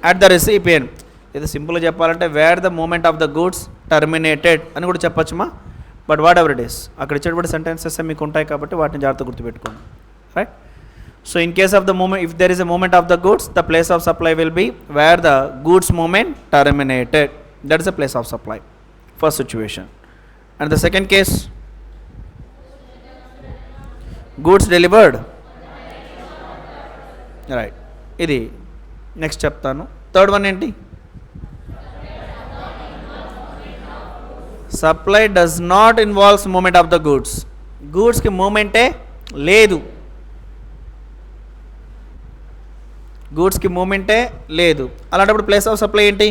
at the recipient. ఇది సింపుల్గా చెప్పాలంటే where the movement of the goods terminated అని కూడా చెప్పొచ్చుమా. But whatever it is, అక్కడ ఇచ్చేటువంటి sentences మీకు ఉంటాయి కాబట్టి వాటిని జాగ్రత్త గుర్తుపెట్టుకోండి, right? So in case of the moment, if there is a movement of the goods, the place of supply will be where the goods movement terminated. That is the place of supply. First situation. And the second case, goods delivered. Right. Idi next చెప్తాను. Third one ఏంటి? Supply does not involve movement of the goods. Goods కి మూమెంటే లేదు. గూడ్స్కి మూమెంటే లేదు. అలాంటప్పుడు place of supply ఏంటి?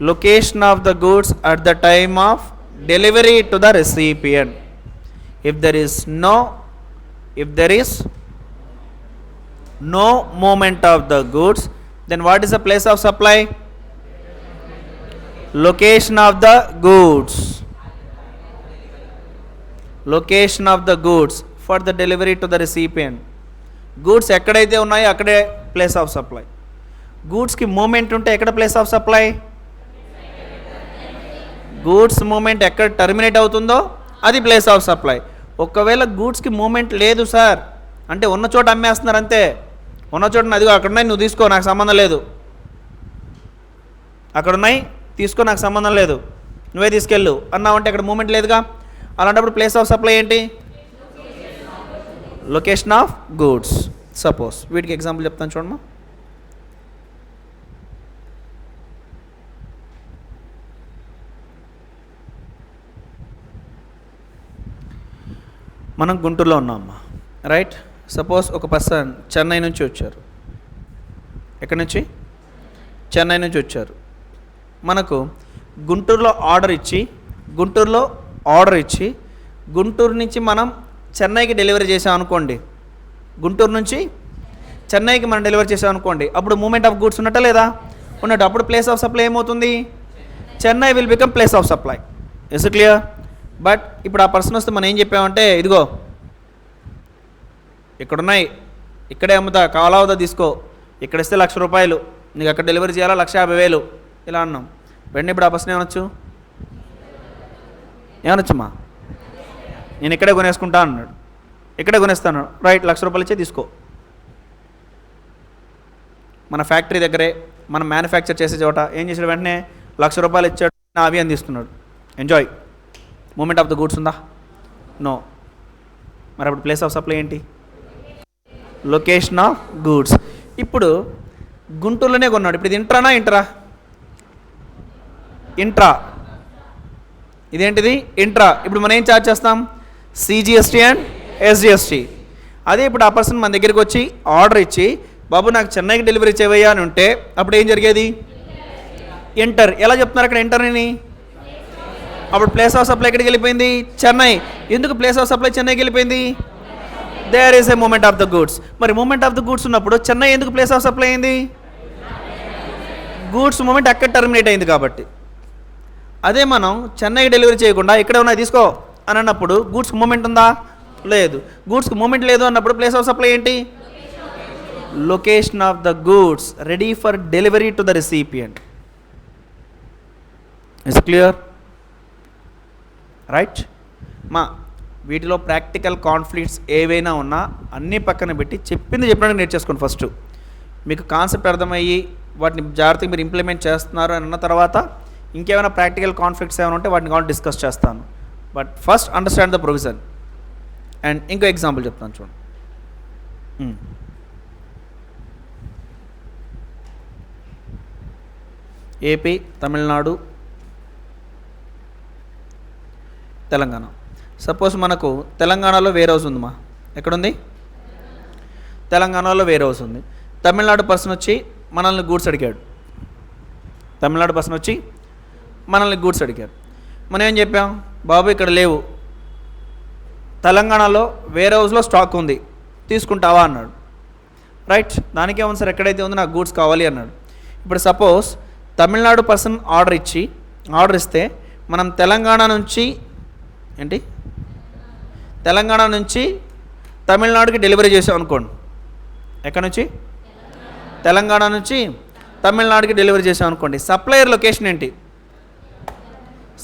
Location of the goods at the time of delivery to the recipient. If there is no movement of the goods, then what is the place of supply? Location of the goods. Location of the goods for the delivery to the recipient. Goods ఎక్కడైతే ఉన్నాయో అక్కడే place of supply. గూడ్స్కి movement ఉంటే ఎక్కడ place of supply? Goods movement ఎక్కడ terminate అవుతుందో అది place of supply. ఒకవేళ గూడ్స్కి మూమెంట్ లేదు సార్ అంటే ఉన్న చోట అమ్మేస్తున్నారు అంతే. ఉన్న చోట అదిగో అక్కడ ఉన్నాయి, నువ్వు తీసుకో, నాకు సంబంధం లేదు. అక్కడ ఉన్నాయి, తీసుకో, నాకు సంబంధం లేదు, నువ్వే తీసుకెళ్ళు అన్నావంటే అక్కడ మూమెంట్ లేదుగా. అలాంటప్పుడు ప్లేస్ ఆఫ్ సప్లై ఏంటి? Location of goods. సపోజ్ వీటికి ఎగ్జాంపుల్ చెప్తాను చూడమ్మా. మనం గుంటూరులో ఉన్నామమ్మా, రైట్? సపోజ్ ఒక పర్సన్ చెన్నై నుంచి వచ్చారు. ఎక్కడి నుంచి? చెన్నై నుంచి వచ్చారు. మనకు గుంటూరులో ఆర్డర్ ఇచ్చి గుంటూరు నుంచి మనం చెన్నైకి డెలివరీ చేసాం అనుకోండి, గుంటూరు నుంచి చెన్నైకి మనం డెలివరీ చేసాం అనుకోండి, అప్పుడు మూమెంట్ ఆఫ్ గూడ్స్ ఉన్నట్ట లేదా? ఉన్నట్టు. అప్పుడు ప్లేస్ ఆఫ్ సప్లై ఏమవుతుంది? Chennai will become place of supply. Is it clear? But ఇప్పుడు ఆ పర్సన్ వస్తే మనం ఏం చెప్పామంటే, ఇదిగో ఇక్కడున్నాయి, ఇక్కడే అమ్ముతా, కావాలా తీసుకో, ఇక్కడ ఇస్తే ₹1,00,000, నీకు అక్కడ డెలివరీ చేయాలా ₹1,50,000 ఇలా అన్నాం. వెంటనే ఇప్పుడు ఆ పర్సన్ ఏమనొచ్చమ్మా? నేను ఇక్కడే కొనేసుకుంటా అన్నాడు. ఇక్కడే కొనేస్తాను, రైట్, ₹1,00,000 ఇచ్చే తీసుకో. మన ఫ్యాక్టరీ దగ్గరే మనం మ్యానుఫ్యాక్చర్ చేసే చోట ఏం చేసాడు? వెంటనే ₹1,00,000 ఇచ్చాడు, నా అవి అని తీసుకున్నాడు. Enjoy. Movement of the goods ఉందా? నో. మరి అప్పుడు ప్లేస్ ఆఫ్ సప్లై ఏంటి? Location of goods. ఇప్పుడు గుంటూరులోనే కొన్నాడు. ఇప్పుడు ఇది ఇంట్రానా ఇంటరా? ఇంట్రా. ఇదేంటిది? ఇంట్రా. ఇప్పుడు మనం ఏం ఛార్జ్ చేస్తాం? CGST and SGST. అదే ఇప్పుడు ఆ పర్సన్ మన దగ్గరికి వచ్చి ఆర్డర్ ఇచ్చి, బాబు నాకు చెన్నైకి డెలివరీ చేయవయ్యా అని ఉంటే అప్పుడు ఏం జరిగేది? ఎంటర్. ఎలా చెప్తున్నారు అక్కడ ఎంటర్ని? అప్పుడు ప్లేస్ ఆఫ్ సప్లై ఎక్కడికి వెళ్ళిపోయింది? చెన్నై. ఎందుకు ప్లేస్ ఆఫ్ సప్లై చెన్నైకి వెళ్ళిపోయింది? There is a movement of the goods. మరి మూమెంట్ ఆఫ్ ద గూడ్స్ ఉన్నప్పుడు చెన్నై ఎందుకు ప్లేస్ ఆఫ్ సప్లై అయింది? గూడ్స్ మూమెంట్ అక్కడ టర్మినేట్ అయింది కాబట్టి. అదే మనం చెన్నైకి డెలివరీ చేయకుండా ఇక్కడే ఉన్నాయి తీసుకో అని అన్నప్పుడు గూడ్స్కి మూమెంట్ ఉందా? లేదు. గూడ్స్కి మూమెంట్ లేదు అన్నప్పుడు ప్లేస్ ఆఫ్ సప్లై ఏంటి? Location of the goods ready for delivery to the recipient. Is clear? Right. వీటిలో ప్రాక్టికల్ కాన్ఫ్లిక్ట్స్ ఏవైనా ఉన్నా అన్నీ పక్కన పెట్టి చెప్పింది చెప్పడానికి నేర్చేసుకోండి. ఫస్ట్ మీకు కాన్సెప్ట్ అర్థమయ్యి వాటిని జాగ్రత్తగా మీరు ఇంప్లిమెంట్ చేస్తున్నారు అని అన్న తర్వాత ఇంకేమైనా ప్రాక్టికల్ కాన్ఫ్లిక్ట్స్ ఏమైనా ఉంటే వాటిని కావాలి డిస్కస్ చేస్తాను. But first understand the provision. And ఇంకో ఎగ్జాంపుల్ చెప్తాను చూడండి. ఏపీ, తమిళనాడు, తెలంగాణ. సపోజ్ మనకు తెలంగాణలో వేర్ హౌస్ ఉందమ్మా. ఎక్కడుంది? తెలంగాణలో వేర్ హౌస్ ఉంది. తమిళనాడు పర్సన్ వచ్చి మనల్ని గూడ్స్ అడిగాడు. మనం ఏం చెప్పాం? బాబు ఇక్కడ లేవు, తెలంగాణలో వేర్ హౌస్లో స్టాక్ ఉంది, తీసుకుంటావా అన్నాడు. రైట్. దానికేమన్నా సార్ ఎక్కడైతే ఉందో నాకు గూడ్స్ కావాలి అన్నాడు. ఇప్పుడు సపోజ్ తమిళనాడు పర్సన్ ఆర్డర్ ఇస్తే మనం తెలంగాణ నుంచి తమిళనాడుకి డెలివరీ చేసాం అనుకోండి. ఎక్కడి నుంచి? తెలంగాణ నుంచి తమిళనాడుకి డెలివరీ చేసాం అనుకోండి. సప్లయర్ లొకేషన్ ఏంటి?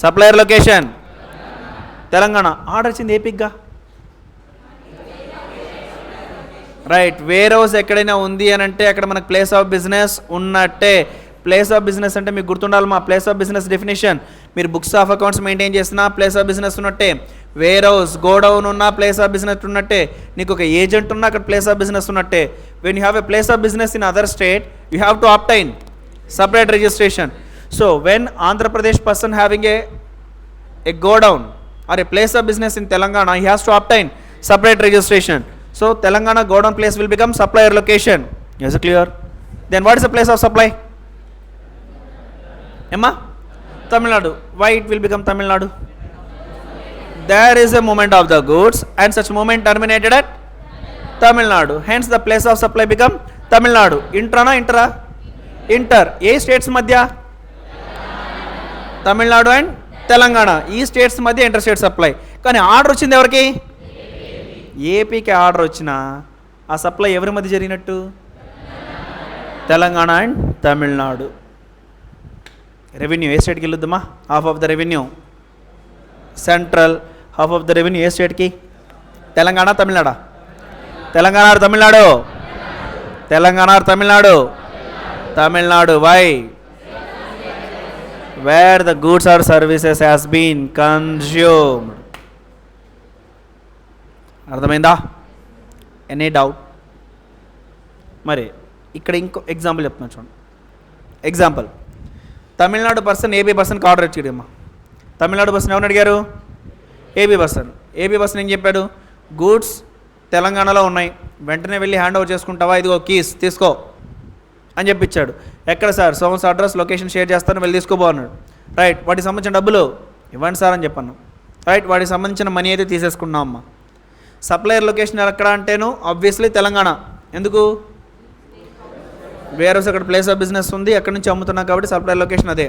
Supplier location Telangana. ఆర్డర్ ఇచ్చింది ఏపీగా. రైట్. వేర్ హౌస్ ఎక్కడైనా ఉంది అని అంటే అక్కడ మనకు ప్లేస్ ఆఫ్ బిజినెస్ ఉన్నట్టే. ప్లేస్ ఆఫ్ బిజినెస్ అంటే మీకు గుర్తుండాలి మా ప్లేస్ ఆఫ్ బిజినెస్ డెఫినేషన్. మీరు బుక్స్ ఆఫ్ అకౌంట్స్ మెయింటైన్ చేస్తున్నా ప్లేస్ ఆఫ్ బిజినెస్ ఉన్నట్టే. వేర్ హౌస్, గోడౌన్ ఉన్న ప్లేస్ ఆఫ్ బిజినెస్ ఉన్నట్టే. నీకు ఒక ఏజెంట్ ఉన్నా అక్కడ ప్లేస్ ఆఫ్ బిజినెస్ ఉన్నట్టే. When you have a place of business in other state you have to obtain separate registration. So when Andhra Pradesh person having a godown or a place of business in Telangana, he has to obtain separate registration. So Telangana godown place will become supplier location. Is it clear? Then what is the place of supply? Emma? Tamil Nadu. Why it will become Tamil Nadu? There is a movement of the goods and such movement terminated at Tamil Nadu. Hence the place of supply become Tamil Nadu. Intra? Inter. ఏ states మధ్య? Tamil Nadu and Telangana. ఈ states మధ్య inter state supply. కానీ order వచ్చింది ఎవరికి? ఏపీకి order వచ్చినా ఆ సప్లై ఎవరి మధ్య జరిగినట్టు? తెలంగాణ అండ్ తమిళనాడు. రెవెన్యూ ఏ స్టేట్కి వెళ్ళొద్దమ్మా? Half of the revenue central, half of the revenue ఏ స్టేట్కి? Telangana, Tamil Nadu. Telangana or Tamil Nadu? Telangana or Tamil Nadu? Tamil Nadu. Why? Where the goods or services has been consumed. అర్థమైందా? Any doubt? మరి ఇక్కడ ఇంకో ఎగ్జాంపుల్ చెప్తున్నాను చూడండి. ఎగ్జాంపుల్, తమిళనాడు పర్సన్ ఏపీ పర్సన్కి ఆర్డర్ ఇచ్చాడమ్మా. తమిళనాడు పర్సన్ ఎవరిని అడిగారు? ఏపీ పర్సన్ ఏం చెప్పాడు? గూడ్స్ తెలంగాణలో ఉన్నాయి, వెంటనే వెళ్ళి హ్యాండ్ ఓవర్ చేసుకుంటావా, ఇదిగో కీస్ తీసుకో అని చెప్పించాడు. ఎక్కడ సార్? సోమ్స్ అడ్రస్ లొకేషన్ షేర్ చేస్తాను, వెళ్ళి తీసుకోబో అన్నాడు. రైట్, వాటికి సంబంధించిన డబ్బులు ఇవ్వండి సార్ అని చెప్పాను. రైట్, వాటికి సంబంధించిన మనీ అయితే తీసేసుకున్నాం అమ్మ. సప్లయర్ లొకేషన్ ఎక్కడ అంటేను ఆబ్వియస్లీ తెలంగాణ. ఎందుకు? వేరే అక్కడ ప్లేస్ ఆఫ్ బిజినెస్ ఉంది, ఎక్కడి నుంచి అమ్ముతున్నాం కాబట్టి సప్లయర్ లొకేషన్ అదే.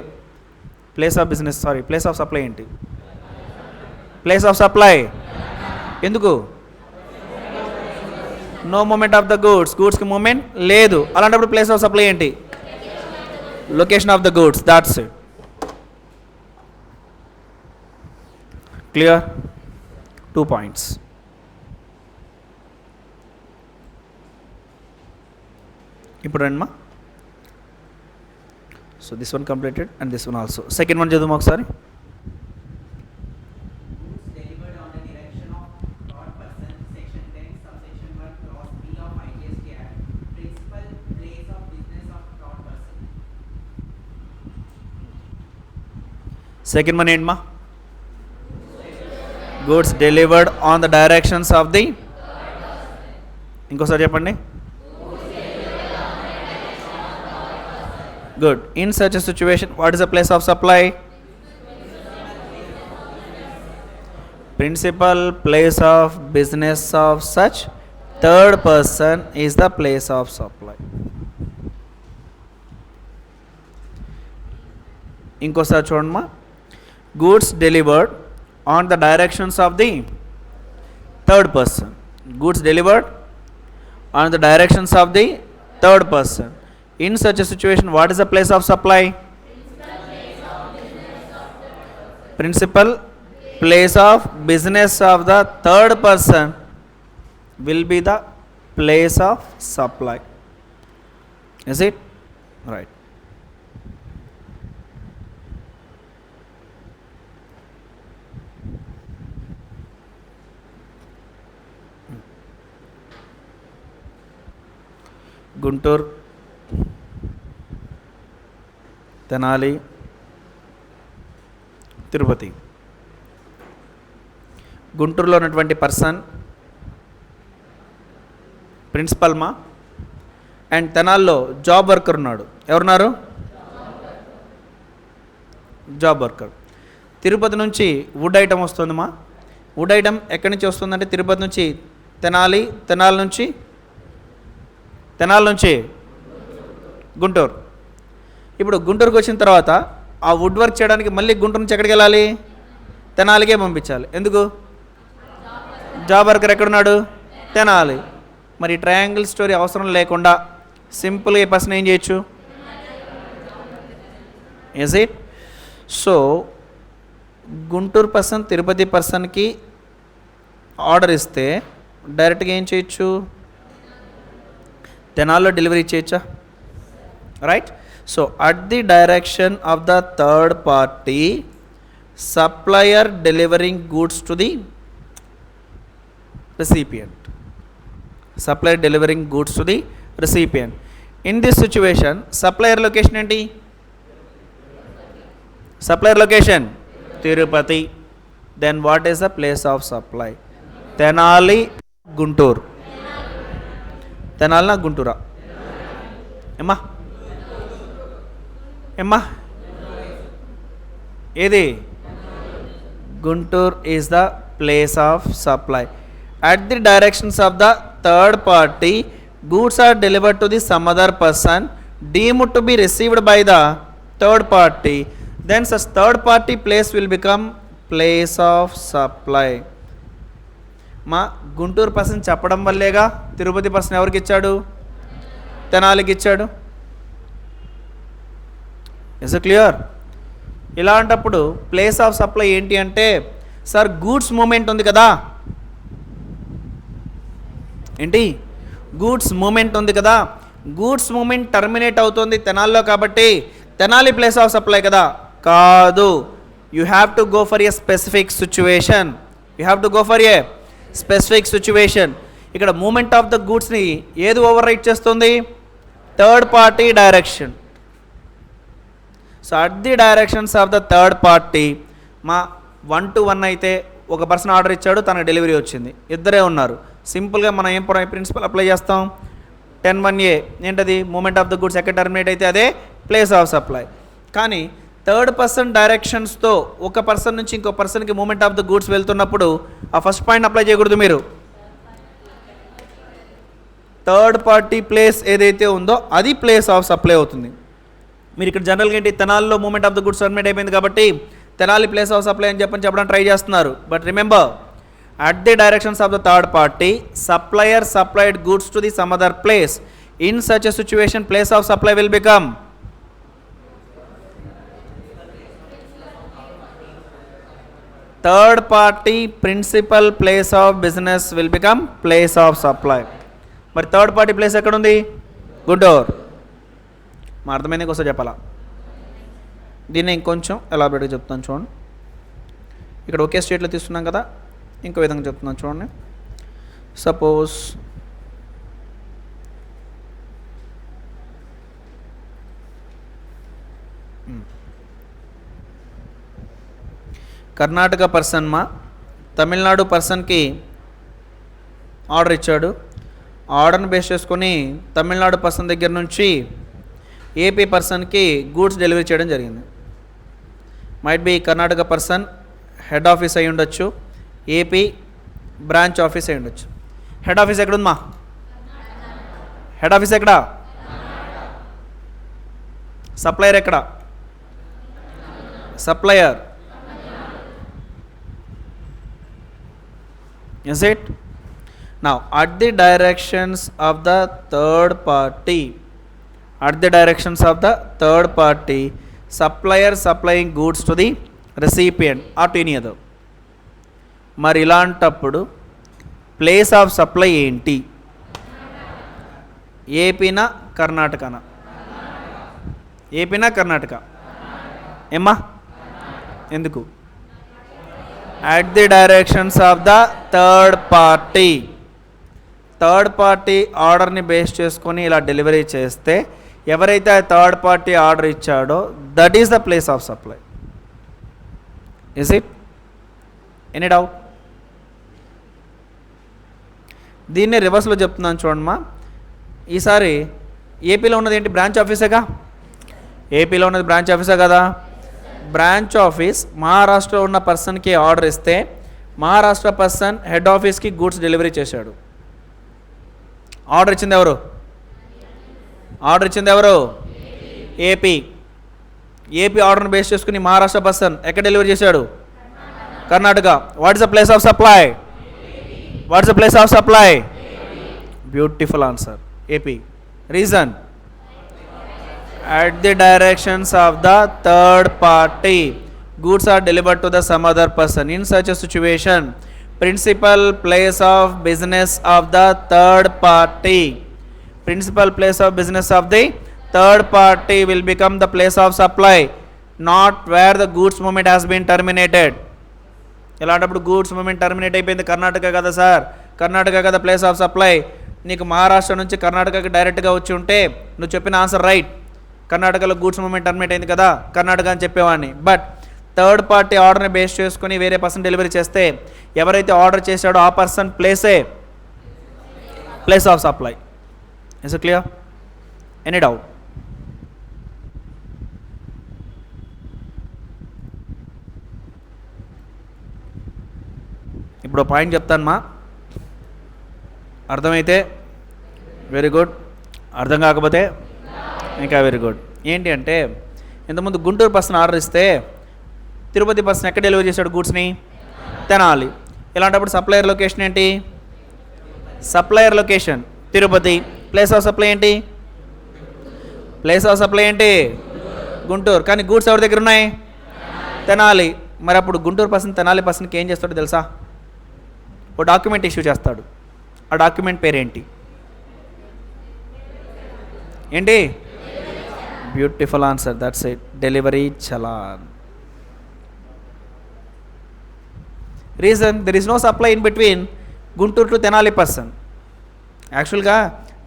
Place of business place of supply ఏంటి? Place of supply. ఎందుకు? నో మూమెంట్ ఆఫ్ ద గూడ్స్కి మూమెంట్ లేదు. అలాంటప్పుడు ప్లేస్ ఆఫ్ సప్లై ఏంటి? Location of the goods. That's it. Clear? 2 points. ఇప్పుడు రండి. So this one completed and this one also. Second one చదువు ఒకసారి. సెకండ్ వన్ ఏంటమ్మా? Goods delivered on the directions of the. ఇంకోసారి చెప్పండి. Good. In such a situation, what is the place of supply? Principal place of business of such third person is the place of supply. ఇంకోసారి చూడమ్మా. Goods delivered on the directions of the third person. Goods delivered on the directions of the third person. In such a situation, what is the place of supply? Principal place of business of the third person will be the place of supply. Is it? Right. Guntur, Tenali, Tirupati. గుంటూరులో ఉన్నటువంటి person principal మా, and తెనాల్లో job worker ఉన్నాడు. ఎవరున్నారు? Job worker. Tirupati నుంచి would item వస్తుంది మా. Would item ఎక్కడి నుంచి వస్తుందంటే తిరుపతి నుంచి తెనాలి, తెనాలి నుంచి గుంటూరు. ఇప్పుడు గుంటూరుకు వచ్చిన తర్వాత ఆ వుడ్ వర్క్ చేయడానికి మళ్ళీ గుంటూరు నుంచి ఎక్కడికి వెళ్ళాలి? తెనాలికే పంపించాలి. ఎందుకు? జాబ్ వర్కర్ ఎక్కడున్నాడు? తెనాలి. మరి ట్రయాంగిల్ స్టోరీ అవసరం లేకుండా సింపుల్గా ఈ పర్సన్ ఏం చేయొచ్చు? Is it? So Guntur person Tirupati పర్సన్కి ఆర్డర్ ఇస్తే డైరెక్ట్గా ఏం చేయొచ్చు? తెనాల్లో డెలివరీ చేయొచ్చా? Right. So at the direction of the third party, supplier delivering goods to the recipient. Supplier delivering goods to the recipient. In this situation, supplier location enti? Supplier location Tirupati. Then what is the place of supply? Tenali, Guntur. Tenali na Guntura? Emma? Emma? Edi? Guntur is the place of supply. At the directions of the third party, goods are delivered to the some other person deemed to be received by the third party. Then such third party place will become place of supply. మా Guntur person చెప్పడం వల్లేగా Tirupati person ఎవరికి ఇచ్చాడు? తెనాలికి ఇచ్చాడు. Is it clear? ఇలాంటప్పుడు place of supply ఏంటి అంటే, sir goods moment ఉంది కదా, ఏంటి? గూడ్స్ మూమెంట్ ఉంది కదా, గూడ్స్ మూమెంట్ టర్మినేట్ అవుతుంది తెనాల్లో కాబట్టి తెనాలి ప్లేస్ ఆఫ్ సప్లై కదా? కాదు. You have to go for a specific situation. ఇక్కడ మూమెంట్ ఆఫ్ ద గూడ్స్ని ఏది ఓవర్ రైట్ చేస్తుంది? Third party direction. So at the directions of the third party, మా 1 to 1 అయితే ఒక పర్సన్ ఆర్డర్ ఇచ్చాడు, తనకు డెలివరీ వచ్చింది, ఇద్దరే ఉన్నారు. సింపుల్గా మనం ఏం ప్రిన్సిపల్ అప్లై చేస్తాం? 10(1)A ఏంటది? మూమెంట్ ఆఫ్ ద గుడ్స్ ఎక్కడ టర్మినేట్ అయితే అదే ప్లేస్ ఆఫ్ సప్లై. కానీ థర్డ్ పర్సన్ డైరెక్షన్స్తో ఒక పర్సన్ నుంచి ఇంకో పర్సన్కి మూమెంట్ ఆఫ్ ద గూడ్స్ వెళ్తున్నప్పుడు ఆ ఫస్ట్ పాయింట్ అప్లై చేయకూడదు మీరు. థర్డ్ పార్టీ ప్లేస్ ఏదైతే ఉందో అది ప్లేస్ ఆఫ్ సప్లై అవుతుంది. మీరు ఇక్కడ జనరల్గా ఏంటి, తెనాలిలో movement of the goods terminate అయిపోయింది కాబట్టి తెనాలి ప్లేస్ ఆఫ్ సప్లై అని చెప్పడానికి ట్రై చేస్తున్నారు. But remember, at the directions of the third party supplier supplied goods to the some other place. In such a situation place of supply will become third party principal place of business will become place of supply. మరి third party place ఎక్కడుంది? గుంటూరు. మా అర్థమైంది కోసం చెప్పాలా? దీన్ని ఇంకొంచెం ఎలాబరేట్గా చెప్తాను చూడండి. ఇక్కడ ఒకే స్టేట్లో తీసుకున్నాం కదా, ఇంకో విధంగా చెప్తున్నాను చూడండి. సపోజ్ కర్ణాటక పర్సన్ తమిళనాడు పర్సన్కి ఆర్డర్ ఇచ్చాడు. ఆర్డర్ని బేస్ చేసుకొని తమిళనాడు పర్సన్ దగ్గర నుంచి ఏపీ పర్సన్కి గూడ్స్ డెలివరీ చేయడం జరిగింది. Might be Karnataka person head office అయి ఉండొచ్చు, ఏపీ బ్రాంచ్ ఆఫీస్ అయి ఉండొచ్చు. హెడ్ ఆఫీస్ ఎక్కడుందమ్మా? హెడ్ ఆఫీస్ ఎక్కడ? సప్లయర్ ఎక్కడ? Supplier. Is it? Now, at the directions of the third party, supplier supplying goods to the recipient or to any other. మరి ఇలాంటప్పుడు place of supply ఏంటి? ఏపీనా కర్ణాటకనా? ఏపీనా కర్ణాటక? ఏమ్మా ఎందుకు? at the directions of the third party. Third party ఆర్డర్ని base చేసుకొని ఇలా delivery చేస్తే ఎవరైతే ఆ థర్డ్ పార్టీ ఆర్డర్ ఇచ్చాడో that is the place of supply. Is it? Any doubt? దీన్ని రివర్స్లో చెప్తున్నాను చూడమ్మా. ఈసారి ఏపీలో ఉన్నది ఏంటి? బ్రాంచ్ ఆఫీసేగా. ఏపీలో ఉన్నది బ్రాంచ్ ఆఫీసే కదా. బ్రాంచ్ ఆఫీస్ మహారాష్ట్రలో ఉన్న పర్సన్కి ఆర్డర్ ఇస్తే మహారాష్ట్ర పర్సన్ హెడ్ ఆఫీస్కి గూడ్స్ డెలివరీ చేశాడు. ఆర్డర్ ఇచ్చింది ఎవరు? ఏపీ. ఏపీ ఆర్డర్ని బేస్ చేసుకుని మహారాష్ట్ర పర్సన్ ఎక్కడ డెలివరీ చేశాడు? Karnataka. What is the place of supply? Beautiful answer, AP. Reason? at the directions of the third party goods are delivered to the some other person. In such a situation principal place of business of the third party will become the place of supply, not where the goods movement has been terminated. ఇలాంటప్పుడు goods movement terminate అయిపోయింది, కర్ణాటక కదా sir, Karnataka కదా place of supply. నీకు మహారాష్ట్ర నుంచి కర్ణాటకకి డైరెక్ట్గా వచ్చి ఉంటే నువ్వు చెప్పిన ఆన్సర్ రైట్. కర్ణాటకలో గూడ్స్ మూమెంట్ టర్మినేట్ అయింది కదా, కర్ణాటక అని చెప్పేవాడిని. బట్ థర్డ్ పార్టీ ఆర్డర్ని బేస్ చేసుకుని వేరే పర్సన్ డెలివరీ చేస్తే ఎవరైతే ఆర్డర్ చేశాడో ఆ person place of supply. Is it clear? Any doubt? ఇప్పుడు పాయింట్ చెప్తానమ్మా, అర్థమైతే వెరీ గుడ్, అర్థం కాకపోతే ఇంకా వెరీ గుడ్. ఏంటి అంటే ఇంతకుముందు గుంటూరు పర్సన్ ఆర్డర్ ఇస్తే తిరుపతి పర్సన్ ఎక్కడ డెలివరీ చేశాడు గూడ్స్ని? తెనాలి. ఇలాంటప్పుడు సప్లయర్ లొకేషన్ ఏంటి? తిరుపతి. ప్లేస్ ఆఫ్ సప్లై ఏంటి? గుంటూరు. కానీ గూడ్స్ ఎవరి దగ్గర ఉన్నాయి? తెనాలి. మరి అప్పుడు గుంటూరు పర్సన్ తెనాలి పర్సన్కి ఏం చేస్తాడో తెలుసా? ఓ డాక్యుమెంట్ ఇష్యూ చేస్తాడు. ఆ డాక్యుమెంట్ పేరేంటి? ఏంటి? Beautiful answer, that's it, delivery challan. Reason? There is no supply in between Guntur to Tenali person. యాక్చువల్గా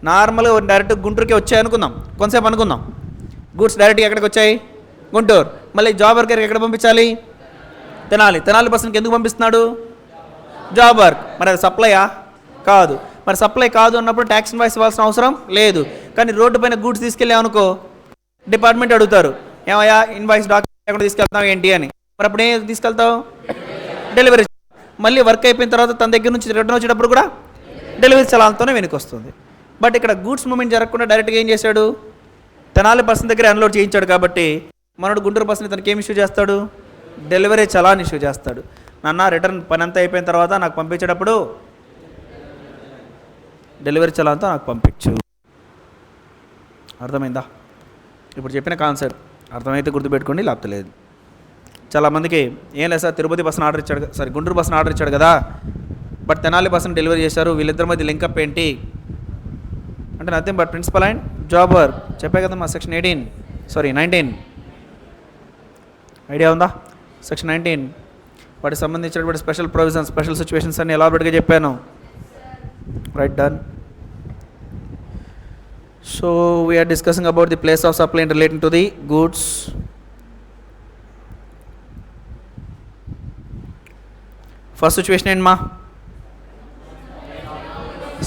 నార్మల్గా డైరెక్ట్ గుంటూరుకి వచ్చాయి అనుకుందాం, కొంతసేపు అనుకుందాం. గూడ్స్ డైరెక్ట్గా ఎక్కడికి వచ్చాయి? గుంటూరు. మళ్ళీ జాబ్ వర్కర్కి ఎక్కడ పంపించాలి? తెనాలి పర్సన్కి ఎందుకు పంపిస్తున్నాడు? Job work. మరి అది సప్లయా? కాదు. మరి సప్లై కాదు అన్నప్పుడు ట్యాక్స్ ఇన్వాయిస్ ఇవ్వాల్సిన అవసరం లేదు. కానీ రోడ్డు పైన గూడ్స్ తీసుకెళ్ళామనుకో డిపార్ట్మెంట్ అడుగుతారు, ఏమయ్యా ఇన్వాయిస్ డాక్యుమెంట్ ఎక్కడ తీసుకెళ్తావు ఏంటి అని. మరి అప్పుడు ఏం తీసుకెళ్తావు? డెలివరీ. మళ్ళీ వర్క్ అయిపోయిన తర్వాత తన దగ్గర నుంచి రిటర్న్ వచ్చేటప్పుడు కూడా డెలివరీ చలాన్తోనే వెనక్కి వస్తుంది. బట్ ఇక్కడ గూడ్స్ మూమెంట్ జరగకుండా డైరెక్ట్గా ఏం చేశాడు? తెనాలి పర్సన్ దగ్గర అన్లోడ్ చేయించాడు కాబట్టి మనోడు గుంటూరు పర్సన్ తనకి ఏం ఇష్యూ చేస్తాడు? డెలివరీ చలాన్ ఇష్యూ చేస్తాడు. నాన్న రిటర్న్ పని అంతా అయిపోయిన తర్వాత నాకు పంపించేటప్పుడు డెలివరీ చలాన్తో నాకు పంపించు. అర్థమైందా? ఇప్పుడు చెప్పిన కాన్సెప్ట్ అర్థమైతే గుర్తుపెట్టుకోండి, లేకపోతే లేదు. చాలామందికి ఏం లేదు సార్, తిరుపతి బస్సును ఆర్డర్ ఇచ్చాడు, సారీ గుంటూరు బస్సును ఆర్డర్ ఇచ్చాడు కదా, బట్ తెనాలి బస్సును డెలివరీ చేశారు, వీళ్ళిద్దరి మధ్య లింకప్ ఏంటి అంటే nothing but principal and job work. చెప్పే కదా మా సెక్షన్ 19 ఐడియా ఉందా? సెక్షన్ 19 వాటికి సంబంధించినటువంటి స్పెషల్ ప్రొవిజన్స్, స్పెషల్ సిచ్యువేషన్స్ అన్ని ఎలాబరేట్గా చెప్పాను. Right, done. So we are discussing about the place of supply in relating to the goods. First situation ఏంటమ్మా?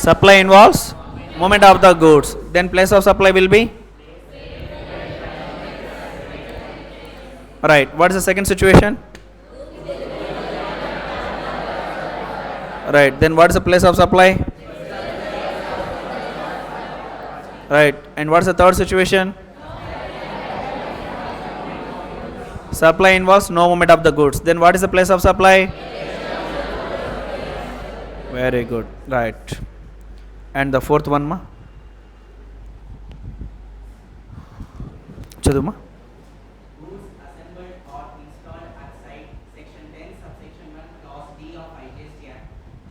Supply involves movement of the goods, then place of supply will be right. What is the second situation? Right, then what is the place of supply? Right, and what is the third situation? Supply involves no movement of the goods, then what is the place of supply? Very good, right. And the fourth one ma chaduma. Goods assembled or installed at site, section 10 subsection 1 clause D of IGST Act.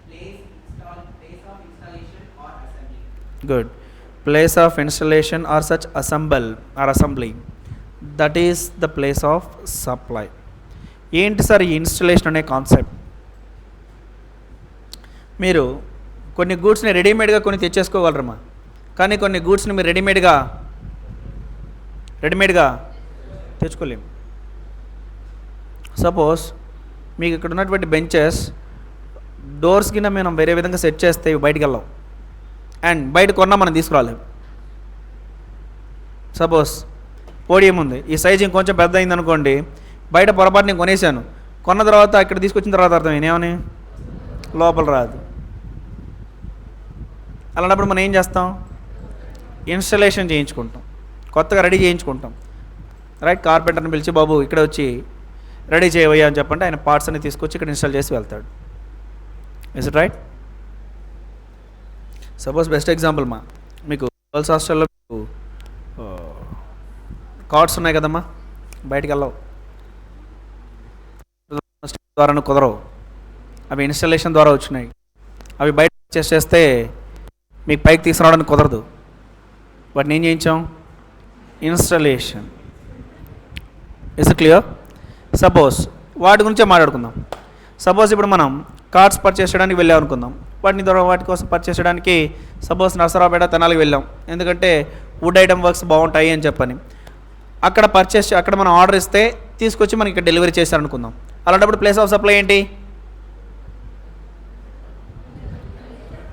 Place of installation or assembly. Good. Place of installation or such assembly, that is the place of supply. ఏంటి sir ఈ installation అనే concept? మీరు కొన్ని గూడ్స్ని రెడీమేడ్గా కొన్ని తెచ్చేసుకోగలరమ్మా, కానీ కొన్ని గూడ్స్ని మీరు రెడీమేడ్గా తెచ్చుకోలేము. Suppose మీకు ఇక్కడ ఉన్నటువంటి బెంచెస్ డోర్స్ కింద మనం వేరే విధంగా సెట్ చేస్తే ఇవి బయటికి వెళ్ళాం, అండ్ బయట కొన్నా మనం తీసుకురాలేము. సపోజ్ పోడియం ఉంది, ఈ సైజ్ ఇంకొంచెం పెద్ద అయింది అనుకోండి, బయట పొరపాటు నేను కొనేసాను, కొన్న తర్వాత ఇక్కడ తీసుకొచ్చిన తర్వాత అర్థమైంది ఏమని లోపల రాదు. అలాంటప్పుడు మనం ఏం చేస్తాం? ఇన్స్టలేషన్ చేయించుకుంటాం, కొత్తగా రెడీ చేయించుకుంటాం. రైట్, కార్పెంటర్ని పిలిచి బాబు ఇక్కడ వచ్చి రెడీ చేయవయ్యా అని చెప్పంటే ఆయన పార్ట్స్ అన్ని తీసుకొచ్చి ఇక్కడ ఇన్స్టాల్ చేసి వెళ్తాడు. Is it right? Suppose best example మా మీకు గర్ల్స్ హాస్టల్లో మీకు కార్డ్స్ ఉన్నాయి కదమ్మా, బయటికి వెళ్ళవు, ద్వారా కుదరవు, అవి ఇన్స్టాలేషన్ ద్వారా వచ్చినాయి. అవి బయట చేస్తే మీకు పైకి తీసుకురావడానికి కుదరదు, వాటిని ఏం చేయించాం? ఇన్స్టాలేషన్. Is clear? సపోజ్ వాటి గురించే మాట్లాడుకుందాం. సపోజ్ ఇప్పుడు మనం కార్డ్స్ పర్చేస్ చేయడానికి వెళ్ళాం అనుకుందాం, వాటి కోసం పర్చేస్ చేయడానికి సపోజ్ నరసరావుపేట తెనాలికి వెళ్ళాం, ఎందుకంటే వుడ్ ఐటమ్ వర్క్స్ బాగుంటాయి అని చెప్పని. అక్కడ మనం ఆర్డర్ ఇస్తే తీసుకొచ్చి మనకి ఇక్కడ డెలివరీ చేశారనుకుందాం. అలాంటప్పుడు ప్లేస్ ఆఫ్ సప్లై ఏంటి?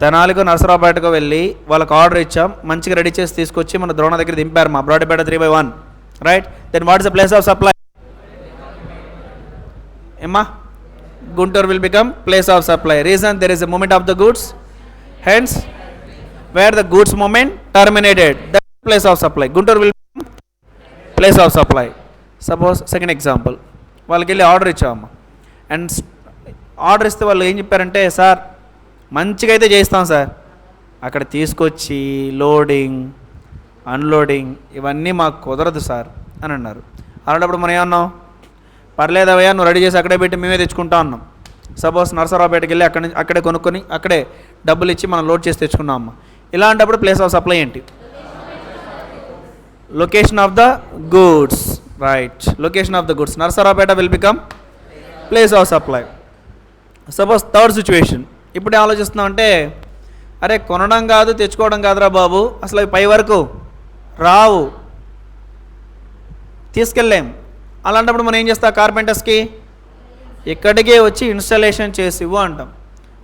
తెనాలికో నరసరావుపేటకు వెళ్ళి వాళ్ళకి ఆర్డర్ ఇచ్చాం, మంచిగా రెడీ చేసి తీసుకొచ్చి మన ద్రోణ దగ్గర దింపారు మా Brodipet 3/1. Right, then what is the place of supply? ఏమ్మా? Guntur will become place of supply. Reason, there is a movement of the goods, hence where the goods movement terminated, that place of supply. Guntur will become place of supply. Suppose second example, వాళ్ళకి వెళ్ళి order ఇచ్చామమ్మా, and order ఇస్తే వాళ్ళు ఏం చెప్పారంటే, sir మంచిగా అయితే చేస్తాం sir, అక్కడ తీసుకొచ్చి లోడింగ్ అన్లోడింగ్ ఇవన్నీ మాకు కుదరదు సార్ అని అన్నారు. అలాంటప్పుడు మనం ఏమన్నాం? పర్లేదవయ్యా నువ్వు రెడీ చేసి అక్కడే పెట్టి మేమే తెచ్చుకుంటా అన్నాం. సపోజ్ నరసరావుపేటకి వెళ్ళి అక్కడే కొనుక్కొని అక్కడే డబ్బులు ఇచ్చి మనం లోడ్ చేసి తెచ్చుకున్నాం అమ్మ. ఇలాంటప్పుడు ప్లేస్ ఆఫ్ సప్లై ఏంటి? Location of the goods. Right, location of the goods. Narasaraopet will become place of supply. Suppose third situation, ఇప్పుడే ఆలోచిస్తున్నాం అంటే, అరే కొనడం కాదు తెచ్చుకోవడం కాదురా బాబు, అసలు అవి పై వరకు రావు, తీసుకెళ్ళలేం. అలాంటప్పుడు మనం ఏం చేస్తాం? కార్పెంటర్స్కి ఇక్కడికే వచ్చి ఇన్స్టాలేషన్ చేసి ఇవ్వు అంటాం.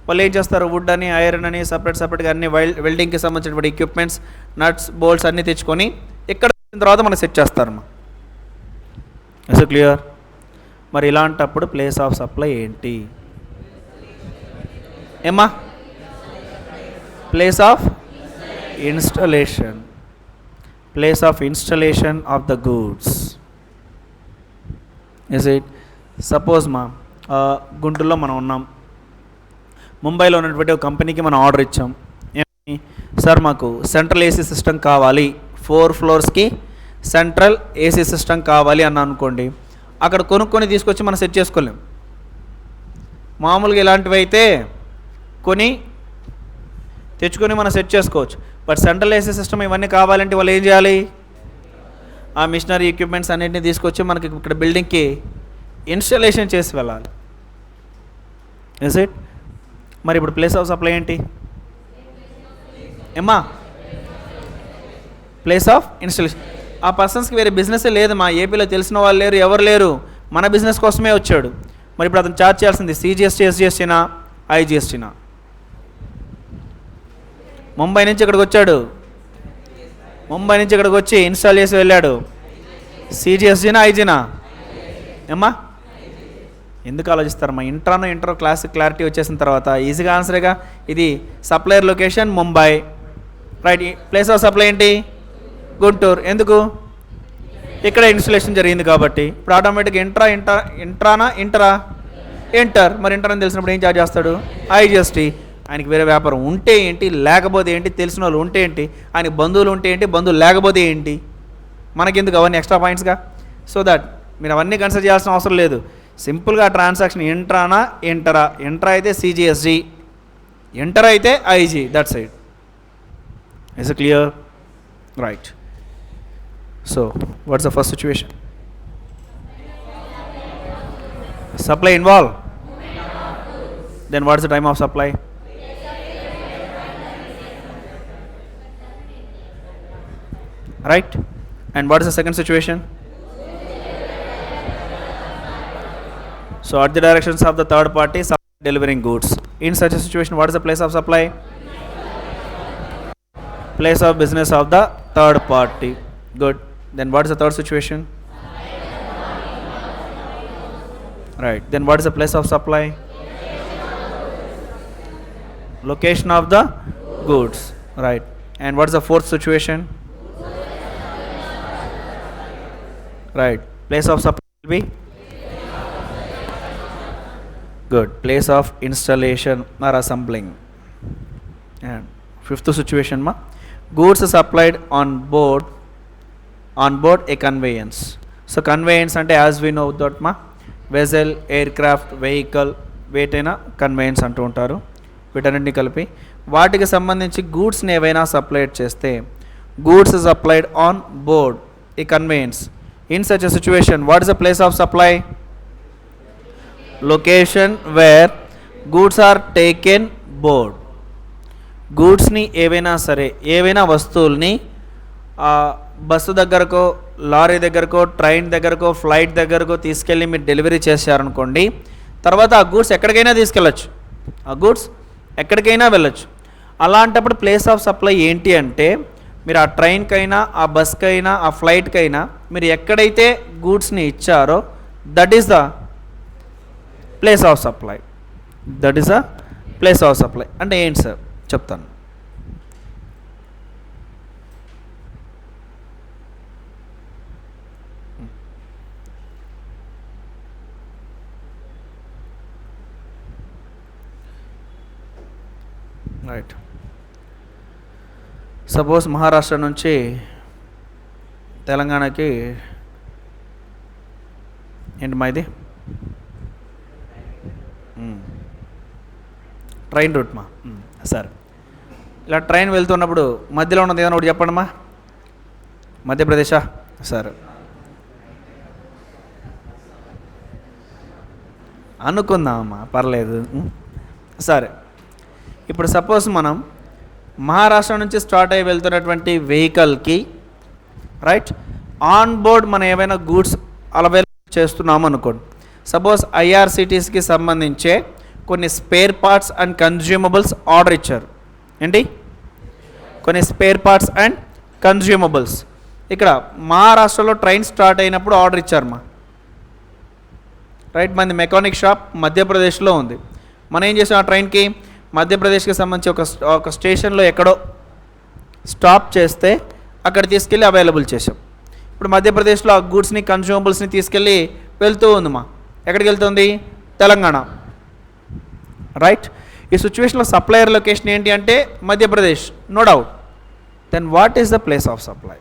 వాళ్ళు ఏం చేస్తారు? వుడ్ అని ఐరన్ అని సపరేట్గా అన్ని వెల్డింగ్కి సంబంధించినటువంటి ఎక్విప్మెంట్స్ నట్స్ బోల్ట్స్ అన్నీ తెచ్చుకొని ఇక్కడ వచ్చిన తర్వాత మనం సెట్ చేస్తారమ్మా. Is clear? మరి ఇలాంటప్పుడు ప్లేస్ ఆఫ్ సప్లై ఏంటి? ఏమా? Place of installation. Place of installation of the goods. Is it? Suppose గుంటూరులో మనం ఉన్నాం, ముంబైలో ఉన్నటువంటి ఒక కంపెనీకి మనం ఆర్డర్ ఇచ్చాం. ఏమి సార్, మాకు సెంట్రల్ ఏసీ సిస్టమ్ కావాలి, 4 ఫ్లోర్స్కి సెంట్రల్ ఏసీ సిస్టమ్ కావాలి అన్న అనుకోండి, అక్కడ కొనుక్కొని తీసుకొచ్చి మనం సెట్ చేసుకోలేం. మామూలుగా ఇలాంటివి అయితే తెచ్చుకొని మనం సెట్ చేసుకోవచ్చు. బట్ సెంట్రల్ ఏసీ సిస్టమ్ ఇవన్నీ కావాలంటే వాళ్ళు ఏం చేయాలి? ఆ మిషనరీ ఎక్విప్మెంట్స్ అన్నింటినీ తీసుకొచ్చి మనకి ఇక్కడ బిల్డింగ్కి ఇన్స్టాలేషన్ చేసి వెళ్ళాలి. Is it? మరి ఇప్పుడు ప్లేస్ ఆఫ్ సప్లై ఏంటి? ఏమ్మా? Place of installation. ఆ పర్సన్స్కి వేరే బిజినెస్ లేదు, మా ఏపీలో తెలిసిన వాళ్ళు లేరు, ఎవరు లేరు, మన బిజినెస్ కోసమే వచ్చాడు. మరి ఇప్పుడు అతను ఛార్జ్ చేయాల్సింది సిజిఎస్టీ, ఎస్జిఎస్టీనా, ఐజిఎస్టీనా? ముంబై నుంచి ఇక్కడికి వచ్చాడు, ముంబై నుంచి ఇక్కడికి వచ్చి ఇన్స్టాల్ చేసి వెళ్ళాడు, సిజిఎస్టీనా, ఐజీనా? ఏమ్మా? ఎందుకు ఆలోచిస్తారు? మా ఇంట్రో క్లారిటీ వచ్చేసిన తర్వాత ఈజీగా ఆన్సరేగా. ఇది supplier location Mumbai, right. Place of supply ఏంటి? గుంటూరు. ఎందుకు? ఇక్కడ ఇన్స్టలేషన్ జరిగింది కాబట్టి. ఇప్పుడు ఆటోమేటిక్గా ఎంటర్. మరి ఎంటర్ అని తెలిసినప్పుడు ఏం ఛార్జ్ చేస్తాడు? ఐజిఎస్టీ. ఆయనకి వేరే వ్యాపారం ఉంటే ఏంటి, లేకపోతే ఏంటి, తెలిసిన వాళ్ళు ఉంటే ఏంటి, ఆయనకి బంధువులు ఉంటే ఏంటి, బంధువులు లేకపోతే ఏంటి, మనకెందుకు అవన్నీ ఎక్స్ట్రా పాయింట్స్గా? సో దట్ మీరు అవన్నీ కన్సిడర్ చేయాల్సిన అవసరం లేదు. సింపుల్గా ట్రాన్సాక్షన్ ఎంటర్ అయితే సిజిఎస్జి, ఎంటర్ అయితే IG, that's it. Is it clear? Right. So what's the first situation? Supply involve. Then what is the time of supply? Right? And what is the second situation? So at the directions of the third party delivering goods. In such a situation, what is the place of supply? Place of business of the third party. Good. Then what is the third situation? Right. Then what is the place of supply? Location of the goods. Right. And what is the fourth situation? Right. Place of supply will be? Good. Place of installation or assembling. And fifth situation, goods are supplied on board a conveyance. So conveyance ante as we know that vessel, aircraft, vehicle, వేటైనా conveyance అంటూ ఉంటారు. వీటన్నింటినీ కలిపి వాటికి సంబంధించి గూడ్స్ని ఏవైనా supplied చేస్తే goods supplied on board ఈ conveyance. In such a situation what is the place of supply? Location where goods are taken board. గూడ్స్ని ఏవైనా వస్తువుల్ని బస్సు దగ్గరకో, లారీ దగ్గరకో, ట్రైన్ దగ్గరకో, ఫ్లైట్ దగ్గరకో తీసుకెళ్ళి మీరు డెలివరీ చేశారనుకోండి, తర్వాత ఆ గూడ్స్ ఎక్కడికైనా తీసుకెళ్ళచ్చు, ఆ గూడ్స్ ఎక్కడికైనా వెళ్ళచ్చు. అలాంటప్పుడు ప్లేస్ ఆఫ్ సప్లై ఏంటి అంటే మీరు ఆ ట్రైన్కైనా, ఆ బస్కైనా, ఆ ఫ్లైట్కైనా మీరు ఎక్కడైతే గూడ్స్ని ఇచ్చారో that is the place of supply. That is the place of supply. అంటే ఏంటి సార్ చెప్తాను. రైట్. సపోజ్ మహారాష్ట్ర నుంచి తెలంగాణకి ఏంటి మా ఇది ట్రైన్ రూట్ సార్. ఇలా ట్రైన్ వెళ్తున్నప్పుడు మధ్యలో ఉన్నది ఏదైనా ఒకటి చెప్పండి మధ్యప్రదేశా సార్? అనుకుందామమ్మా, పర్లేదు. సరే, ఇప్పుడు సపోజ్ మనం మహారాష్ట్ర నుంచి స్టార్ట్ అయ్యి వెళ్తున్నటువంటి వెహికల్కి రైట్ ఆన్ బోర్డ్ మనం ఏమైనా గూడ్స్ అవైలబుల్ చేస్తున్నాము అనుకోండి. సపోజ్ ఐఆర్సిటీస్కి సంబంధించే కొన్ని spare parts and consumables order ఇచ్చారు. ఏంటి? కొన్ని స్పేర్ పార్ట్స్ అండ్ కన్జ్యూమబుల్స్. ఇక్కడ మహారాష్ట్రలో ట్రైన్ స్టార్ట్ అయినప్పుడు ఆర్డర్ ఇచ్చారు రైట్. మనది మెకానిక్ షాప్ మధ్యప్రదేశ్లో ఉంది. మనం ఏం చేసాం, ఆ ట్రైన్కి మధ్యప్రదేశ్కి సంబంధించి ఒక స్టేషన్లో ఎక్కడో స్టాప్ చేస్తే అక్కడ తీసుకెళ్ళి అవైలబుల్ చేసాం. ఇప్పుడు మధ్యప్రదేశ్లో ఆ గూడ్స్ని కన్జ్యూమబుల్స్ని తీసుకెళ్ళి వెళ్తూ ఉందమ్మా. ఎక్కడికి వెళ్తుంది? తెలంగాణ. రైట్. ఈ సిచ్యువేషన్లో సప్లయర్ లొకేషన్ ఏంటి అంటే Madhya Pradesh, no doubt. Then what is the place of supply?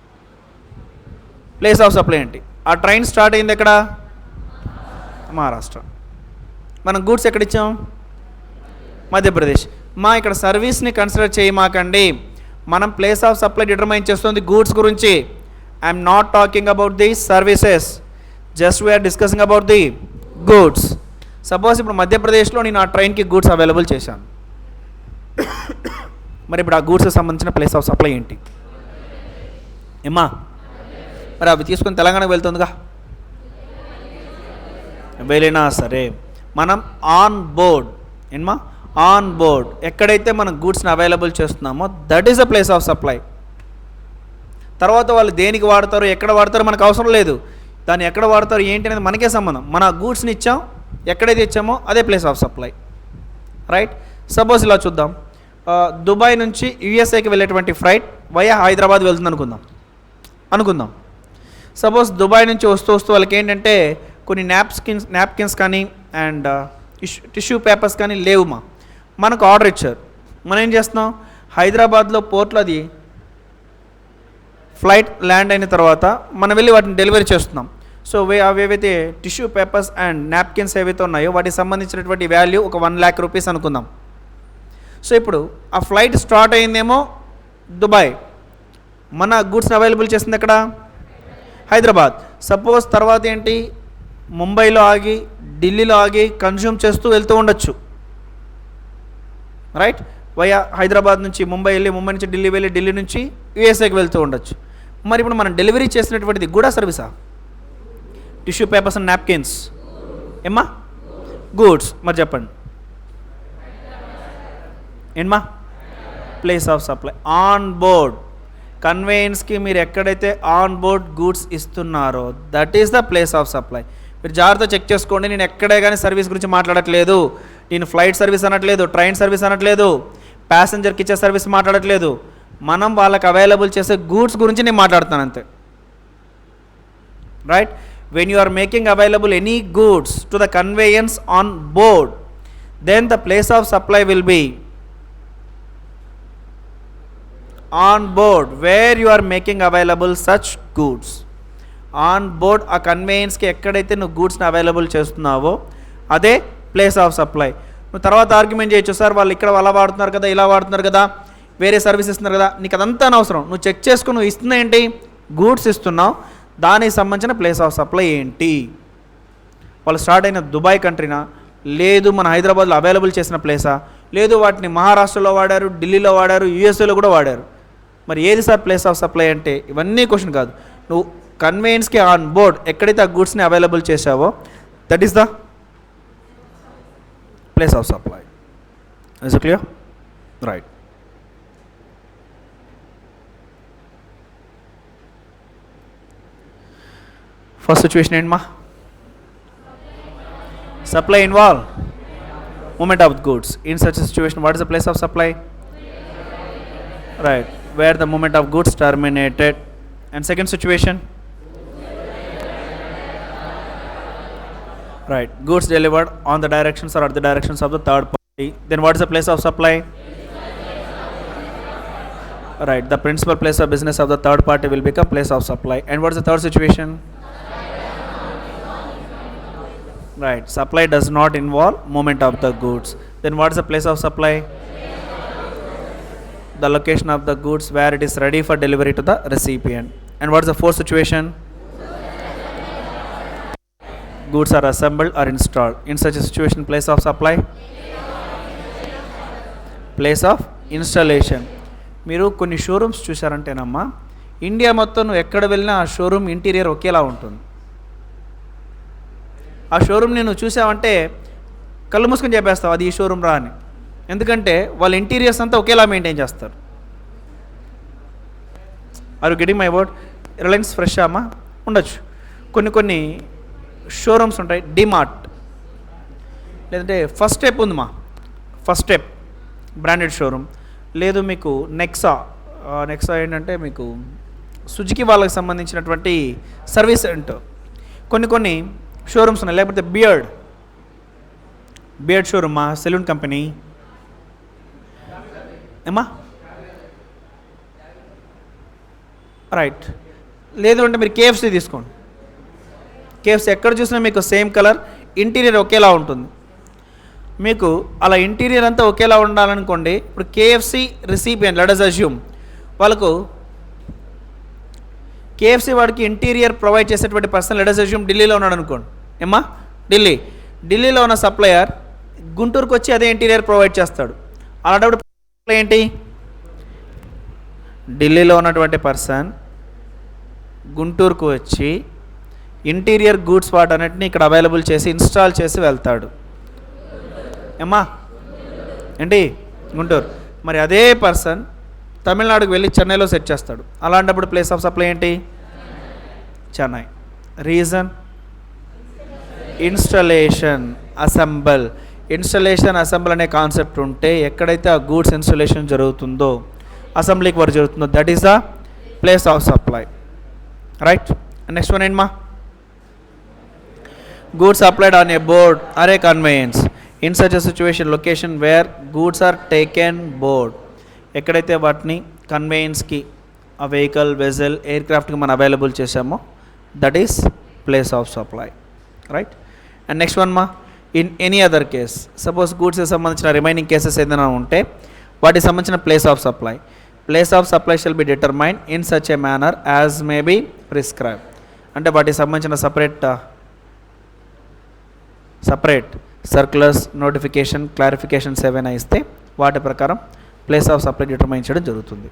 Place of supply ఏంటి? ఆ ట్రైన్ స్టార్ట్ అయింది ఎక్కడ? మహారాష్ట్ర. మనం గూడ్స్ ఎక్కడిచ్చాం? మధ్యప్రదేశ్. ఇక్కడ సర్వీస్ని కన్సిడర్ చేయమాకండి. మనం ప్లేస్ ఆఫ్ సప్లై డిటర్మైన్ చేస్తుంది గూడ్స్ గురించి. I'm not talking about the services, just we're discussing about the goods. Suppose ఇప్పుడు మధ్యప్రదేశ్లో నేను ఆ ట్రైన్కి గూడ్స్ అవైలబుల్ చేశాను. మరి ఇప్పుడు ఆ గూడ్స్కి సంబంధించిన ప్లేస్ ఆఫ్ సప్లై ఏంటి? ఏమ్మా, మరి అవి తీసుకొని తెలంగాణకు వెళ్తుందిగా. వెళ్ళినా సరే మనం ఆన్ బోర్డ్, ఏమా ఆన్ బోర్డ్ ఎక్కడైతే మనం గూడ్స్ని అవైలబుల్ చేస్తున్నామో that is the place of supply. తర్వాత వాళ్ళు దేనికి వాడతారు, ఎక్కడ వాడతారో మనకు అవసరం లేదు. దాన్ని ఎక్కడ వాడతారు ఏంటి అనేది మనకే సంబంధం. మన గూడ్స్ని ఇచ్చాం, ఎక్కడైతే ఇచ్చామో అదే place of supply. Right. Suppose ఇలా చూద్దాం. దుబాయ్ నుంచి యూఎస్ఏకి వెళ్ళేటువంటి ఫ్లైట్ వయా హైదరాబాద్ వెళ్తుంది అనుకుందాం. సపోజ్ దుబాయ్ నుంచి వస్తూ వాళ్ళకి ఏంటంటే కొన్ని నాప్కిన్స్ కానీ అండ్ టిష్యూ పేపర్స్ కానీ లేవుమా. మనకు ఆర్డర్ ఇచ్చారు. మనం ఏం చేస్తున్నాం, హైదరాబాద్లో పోర్ట్లో అది ఫ్లైట్ ల్యాండ్ అయిన తర్వాత మనం వెళ్ళి వాటిని డెలివరీ చేస్తున్నాం. సో అవి ఏవైతే టిష్యూ పేపర్స్ అండ్ నాప్కిన్స్ ఏవైతే ఉన్నాయో వాటికి సంబంధించినటువంటి వాల్యూ ఒక 1,00,000 రూపీస్ అనుకుందాం. సో ఇప్పుడు ఆ ఫ్లైట్ స్టార్ట్ అయిందేమో దుబాయ్, మన గూడ్స్ని అవైలబుల్ చేసింది ఎక్కడ? హైదరాబాద్. సపోజ్ తర్వాత ఏంటి, ముంబైలో ఆగి ఢిల్లీలో ఆగి కన్జ్యూమ్ చేస్తూ వెళ్తూ ఉండొచ్చు. రైట్. వయా హైదరాబాద్ నుంచి ముంబై వెళ్ళి, ముంబై నుంచి ఢిల్లీ వెళ్ళి, ఢిల్లీ నుంచి యూఎస్ఏకి వెళ్తూ ఉండొచ్చు. మరి ఇప్పుడు మనం డెలివరీ చేసినటువంటిది గూడా సర్వీసా? టిష్యూ పేపర్స్ అండ్ నాప్కిన్స్ ఏమ్మా గూడ్స్. మరి చెప్పండి ఏమ్మా? Place of supply on board. కన్వేయన్స్కి మీరు ఎక్కడైతే ఆన్ బోర్డ్ గూడ్స్ ఇస్తున్నారో that is the place of supply. మీరు జాగ్రత్త చెక్ చేసుకోండి. నేను ఎక్కడే కానీ సర్వీస్ గురించి మాట్లాడట్లేదు. నేను ఫ్లైట్ సర్వీస్ అనట్లేదు, ట్రైన్ సర్వీస్ అనట్లేదు, ప్యాసింజర్కి ఇచ్చే సర్వీస్ మాట్లాడట్లేదు. మనం వాళ్ళకి అవైలబుల్ చేసే గూడ్స్ గురించి నేను మాట్లాడుతాను అంతే. Right. When you are making available any goods to the conveyance on board, then the place of supply will be on board where you are making available such goods. On board ఆ కన్వేయన్స్కి ఎక్కడైతే నువ్వు గూడ్స్ని available చేస్తున్నావో అదే place of supply. నువ్వు తర్వాత argument చేయొచ్చు, sir వాళ్ళు ఇక్కడ అలా వాడుతున్నారు కదా, ఇలా వాడుతున్నారు కదా, వేరే సర్వీస్ ఇస్తున్నారు కదా. నీకు అదంతా అనవసరం. నువ్వు చెక్ చేసుకుని నువ్వు ఇస్తున్నా ఏంటి, గూడ్స్ ఇస్తున్నావు, దానికి సంబంధించిన ప్లేస్ ఆఫ్ సప్లై ఏంటి? వాళ్ళు స్టార్ట్ అయిన దుబాయ్ కంట్రీనా, లేదు మన హైదరాబాద్లో అవైలబుల్ చేసిన ప్లేసా, లేదు వాటిని మహారాష్ట్రలో వాడారు, ఢిల్లీలో వాడారు, యూఎస్ఏలో కూడా వాడారు. మరి ఏది సార్ ప్లేస్ ఆఫ్ సప్లై అంటే? ఇవన్నీ క్వశ్చన్ కాదు. నువ్వు కన్వేయన్స్కి ఆన్ బోర్డ్ ఎక్కడైతే ఆ గూడ్స్ని అవైలబుల్ చేసావో that is the place of supply. Is it clear? Right. First situation ఏంటమ్మా? Supply involve movement of goods. In such a situation, what is the place of supply? Right, where the movement of goods terminated. And second situation? Right, goods delivered on the directions or at the directions of the third party. Then what is the place of supply? Right, the principal place of business of the third party will become place of supply. And what is the third situation? Right, supply does not involve movement of the goods. Then what is the place of supply? The location of the goods where it is ready for delivery to the recipient. And what is the fourth situation? Goods are assembled or installed. In such a situation, place of supply? Place of installation. మీరు కొన్ని showrooms చూసారంటేనమ్మా, India మొత్తం నువ్వు ఎక్కడ వెళ్ళినా ఆ showroom interior ఒకేలా ఉంటుంది. ఆ షోరూమ్ని నువ్వు చూసావంటే కళ్ళు మూసుకొని చెప్పేస్తావు అది ఈ షోరూమ్ రా అని. ఎందుకంటే వాళ్ళ ఇంటీరియర్స్ అంతా ఒకేలా మెయింటైన్ చేస్తారు. Are you getting my word? Reliance Fresh అమ్మా ఉండొచ్చు, కొన్ని షోరూమ్స్ ఉంటాయి. డిమార్ట్ లేదంటే ఫస్ట్ స్టెప్ ఉందిమా, ఫస్ట్ స్టెప్ బ్రాండెడ్ షోరూమ్. లేదు మీకు నెక్సా ఏంటంటే మీకు సుజుకి వాళ్ళకి సంబంధించినటువంటి సర్వీస్ సెంటర్, కొన్ని షోరూమ్స్ ఉన్నాయి. లేకపోతే బియర్డ్ షోరూమ్, సెలూన్ కంపెనీ ఏమా, రైట్. లేదు అంటే మీరు కేఎఫ్సీ తీసుకోండి. కేఎఫ్సీ ఎక్కడ చూసినా మీకు సేమ్ కలర్, ఇంటీరియర్ ఒకేలా ఉంటుంది. మీకు అలా ఇంటీరియర్ అంతా ఒకేలా ఉండాలనుకోండి. ఇప్పుడు కేఎఫ్సీ రిసిపియెంట్, లెట్ అస్ అస్యూమ్ వాళ్ళకు కేఎఫ్సీ వాడికి ఇంటీరియర్ ప్రొవైడ్ చేసేటువంటి పర్సన్ లెట్ అస్ అస్యూమ్ ఢిల్లీలో ఉన్నాడు అనుకోండి. ఏమ్మా, ఢిల్లీలో ఉన్న సప్లయర్ గుంటూరుకు వచ్చి అదే ఇంటీరియర్ ప్రొవైడ్ చేస్తాడు. అలాంటప్పుడు ఏంటి, ఢిల్లీలో ఉన్నటువంటి పర్సన్ గుంటూరుకు వచ్చి ఇంటీరియర్ గూడ్స్ వాటన్నిటిని ఇక్కడ అవైలబుల్ చేసి ఇన్స్టాల్ చేసి వెళ్తాడు. ఏమ్మా ఏంటి, గుంటూరు. మరి అదే పర్సన్ తమిళనాడుకు వెళ్ళి చెన్నైలో సెట్ చేస్తాడు. అలాంటప్పుడు ప్లేస్ ఆఫ్ సప్లై ఏంటి, చెన్నై. రీజన్, ఇన్స్టలేషన్ అసెంబుల్ అనే కాన్సెప్ట్ ఉంటే ఎక్కడైతే ఆ గూడ్స్ ఇన్స్టలేషన్ జరుగుతుందో, అసెంబ్లీకి వర్క్ జరుగుతుందో, that is the place of supply. Right. Next one ఏంటమ్మా, goods applied on a board or a conveyance in such a situation location where goods are taken board. ఎక్కడైతే వాటిని కన్వేయన్స్కి, ఆ వెహికల్, వెజల్, ఎయిర్క్రాఫ్ట్కి మనం available చేసామో that is place of supply. Right. And next one మా, in any other case suppose గూడ్స్కి సంబంధించిన remaining cases ఏదైనా ఉంటే వాటికి సంబంధించిన place of supply shall be determine in such a manner as may be prescribe. అంటే వాటికి సంబంధించిన సపరేట్ సర్క్యులర్స్, నోటిఫికేషన్, క్లారిఫికేషన్స్ ఏవైనా ఇస్తే వాటి ప్రకారం ప్లేస్ ఆఫ్ సప్లై డిటర్మైన్ చేయడం జరుగుతుంది.